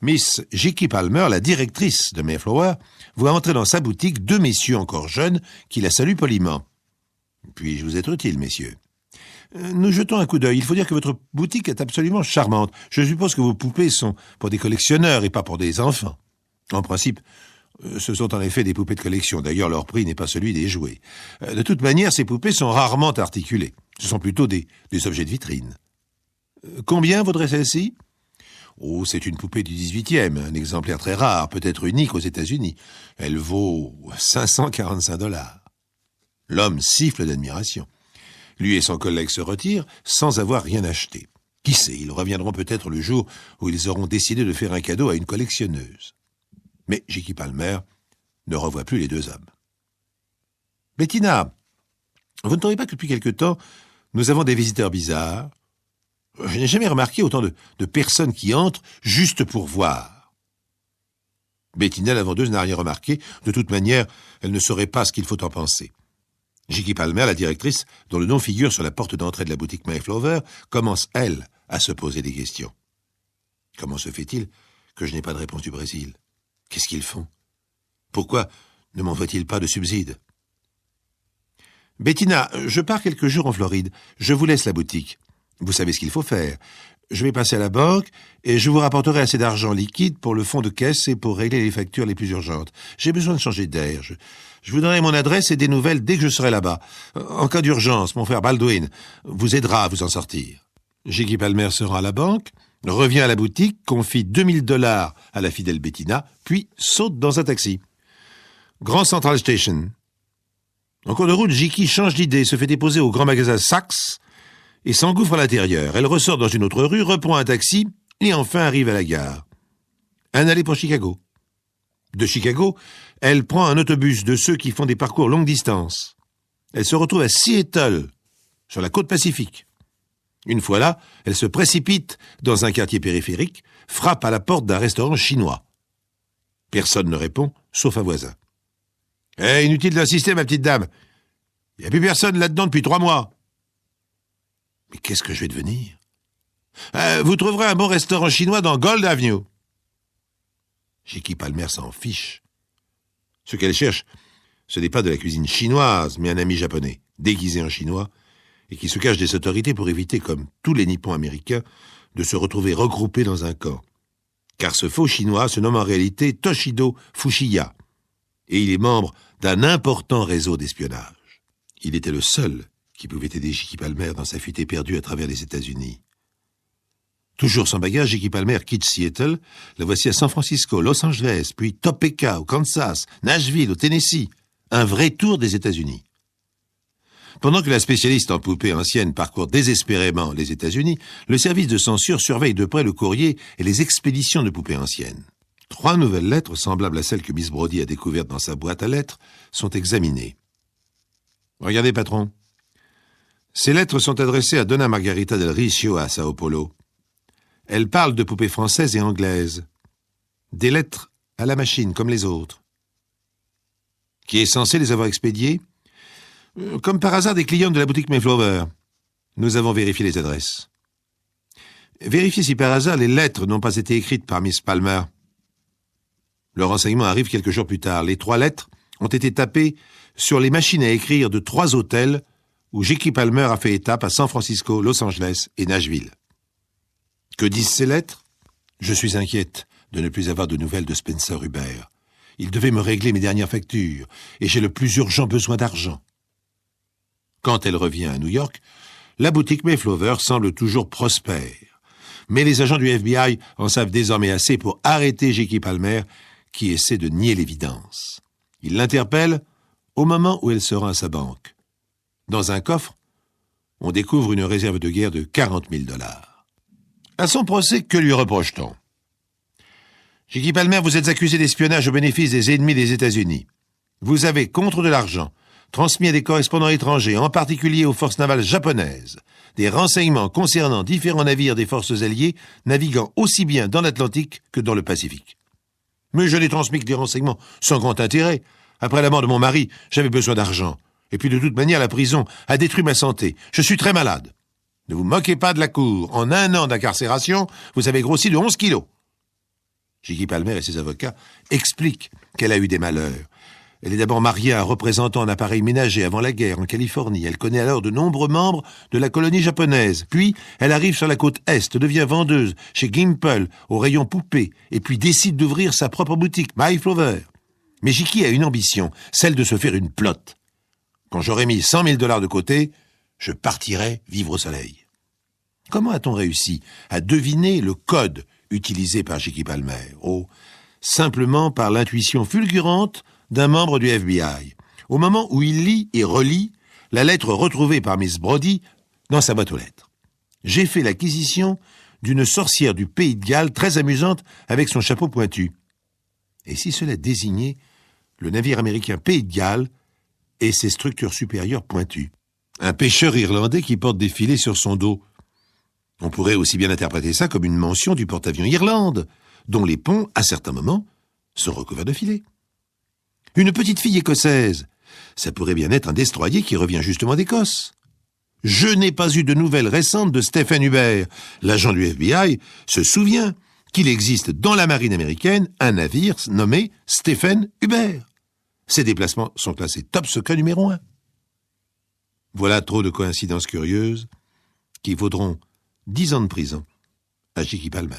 Miss J.K. Palmer, la directrice de Mayflower, voit entrer dans sa boutique deux messieurs encore jeunes qui la saluent poliment. « Puis-je vous être utile, messieurs ? Nous jetons un coup d'œil. Il faut dire que votre boutique est absolument charmante. Je suppose que vos poupées sont pour des collectionneurs et pas pour des enfants. En principe, ce sont en effet des poupées de collection. D'ailleurs, leur prix n'est pas celui des jouets. De toute manière, ces poupées sont rarement articulées. Ce sont plutôt des objets de vitrine. Combien vaudrait celle-ci ? Oh, c'est une poupée du 18e, un exemplaire très rare, peut-être unique aux États-Unis. Elle vaut 545 $. L'homme siffle d'admiration. Lui et son collègue se retirent sans avoir rien acheté. Qui sait, ils reviendront peut-être le jour où ils auront décidé de faire un cadeau à une collectionneuse. Mais J.K. Palmer ne revoit plus les deux hommes. « Bettina, vous ne trouvez pas que depuis quelque temps, nous avons des visiteurs bizarres ? Je n'ai jamais remarqué autant de personnes qui entrent juste pour voir. » Bettina, la vendeuse, n'a rien remarqué. De toute manière, elle ne saurait pas ce qu'il faut en penser. J.K. Palmer, la directrice, dont le nom figure sur la porte d'entrée de la boutique Mayflower, commence, elle, à se poser des questions. Comment se fait-il que je n'ai pas de réponse du Brésil ? Qu'est-ce qu'ils font ? Pourquoi ne m'envoient-ils pas de subsides ? Bettina, je pars quelques jours en Floride. Je vous laisse la boutique. Vous savez ce qu'il faut faire. Je vais passer à la banque et je vous rapporterai assez d'argent liquide pour le fonds de caisse et pour régler les factures les plus urgentes. J'ai besoin de changer d'air. Je vous donnerai mon adresse et des nouvelles dès que je serai là-bas. En cas d'urgence, mon frère Baldwin vous aidera à vous en sortir. J.K. Palmer se rend à la banque, revient à la boutique, confie 2000 $ à la fidèle Bettina, puis saute dans un taxi. Grand Central Station. En cours de route, J.K. change d'idée, se fait déposer au grand magasin Saks et s'engouffre à l'intérieur. Elle ressort dans une autre rue, reprend un taxi et enfin arrive à la gare. Un aller pour Chicago. De Chicago, elle prend un autobus de ceux qui font des parcours longue distance. Elle se retrouve à Seattle, sur la côte Pacifique. Une fois là, elle se précipite dans un quartier périphérique, frappe à la porte d'un restaurant chinois. Personne ne répond, sauf un voisin. « inutile d'insister, ma petite dame. Il n'y a plus personne là-dedans depuis 3 mois. » Mais qu'est-ce que je vais devenir ? Vous trouverez un bon restaurant chinois dans Gold Avenue. J.K. Palmer s'en fiche. Ce qu'elle cherche, ce n'est pas de la cuisine chinoise, mais un ami japonais, déguisé en chinois, et qui se cache des autorités pour éviter, comme tous les nippons américains, de se retrouver regroupés dans un camp. Car ce faux chinois se nomme en réalité Toshido Fushiya, et il est membre d'un important réseau d'espionnage. Il était le seul qui pouvait aider J.K. Palmer dans sa fuite éperdue à travers les États-Unis. Toujours sans bagage, J.K. Palmer quitte Seattle, la voici à San Francisco, Los Angeles, puis Topeka, au Kansas, Nashville, au Tennessee. Un vrai tour des États-Unis. Pendant que la spécialiste en poupées anciennes parcourt désespérément les États-Unis, le service de censure surveille de près le courrier et les expéditions de poupées anciennes. 3 nouvelles lettres, semblables à celles que Miss Brody a découvertes dans sa boîte à lettres, sont examinées. Regardez, patron. Ces lettres sont adressées à Donna Margarita del Ricio à Sao Paulo. Elles parlent de poupées françaises et anglaises. Des lettres à la machine, comme les autres. Qui est censé les avoir expédiées ? Comme par hasard, des clients de la boutique Mayflower. Nous avons vérifié les adresses. Vérifiez si par hasard les lettres n'ont pas été écrites par Miss Palmer. Le renseignement arrive quelques jours plus tard. Les 3 lettres ont été tapées sur les machines à écrire de 3 hôtels où J.K. Palmer a fait étape à San Francisco, Los Angeles et Nashville. Que disent ces lettres ? Je suis inquiète de ne plus avoir de nouvelles de Spencer Hubert. Il devait me régler mes dernières factures, et j'ai le plus urgent besoin d'argent. Quand elle revient à New York, la boutique Mayflower semble toujours prospère. Mais les agents du FBI en savent désormais assez pour arrêter J.K. Palmer, qui essaie de nier l'évidence. Ils l'interpellent au moment où elle se rend à sa banque. Dans un coffre, on découvre une réserve de guerre de 40 000 $. À son procès, que lui reproche-t-on? J.K. Palmer, vous êtes accusé d'espionnage au bénéfice des ennemis des États-Unis. Vous avez, contre de l'argent, transmis à des correspondants étrangers, en particulier aux forces navales japonaises, des renseignements concernant différents navires des forces alliées naviguant aussi bien dans l'Atlantique que dans le Pacifique. Mais je n'ai transmis que des renseignements sans grand intérêt. Après la mort de mon mari, j'avais besoin d'argent. Et puis de toute manière, la prison a détruit ma santé. Je suis très malade. Ne vous moquez pas de la cour. En 1 an d'incarcération, vous avez grossi de 11 kilos. J.K. Palmer et ses avocats expliquent qu'elle a eu des malheurs. Elle est d'abord mariée à un représentant d'appareils ménagers avant la guerre en Californie. Elle connaît alors de nombreux membres de la colonie japonaise. Puis, elle arrive sur la côte Est, devient vendeuse chez Gimple, au rayon poupée, et puis décide d'ouvrir sa propre boutique, My Flower. Mais J.K. a une ambition, celle de se faire une plotte. Quand j'aurai mis 100 000 $ de côté, je partirai vivre au soleil. Comment a-t-on réussi à deviner le code utilisé par J.K. Palmer? Oh, simplement par l'intuition fulgurante d'un membre du FBI, au moment où il lit et relit la lettre retrouvée par Miss Brody dans sa boîte aux lettres. J'ai fait l'acquisition d'une sorcière du Pays de Galles très amusante avec son chapeau pointu. Et si cela désignait le navire américain Pays de Galles et ses structures supérieures pointues? Un pêcheur irlandais qui porte des filets sur son dos. On pourrait aussi bien interpréter ça comme une mention du porte-avions Irlande, dont les ponts, à certains moments, sont recouverts de filets. Une petite fille écossaise, ça pourrait bien être un destroyer qui revient justement d'Écosse. Je n'ai pas eu de nouvelles récentes de Stephen Hubert. L'agent du FBI se souvient qu'il existe dans la marine américaine un navire nommé Stephen Hubert. Ses déplacements sont classés top secret numéro 1. Voilà trop de coïncidences curieuses qui vaudront 10 ans de prison à J.K. Palmer.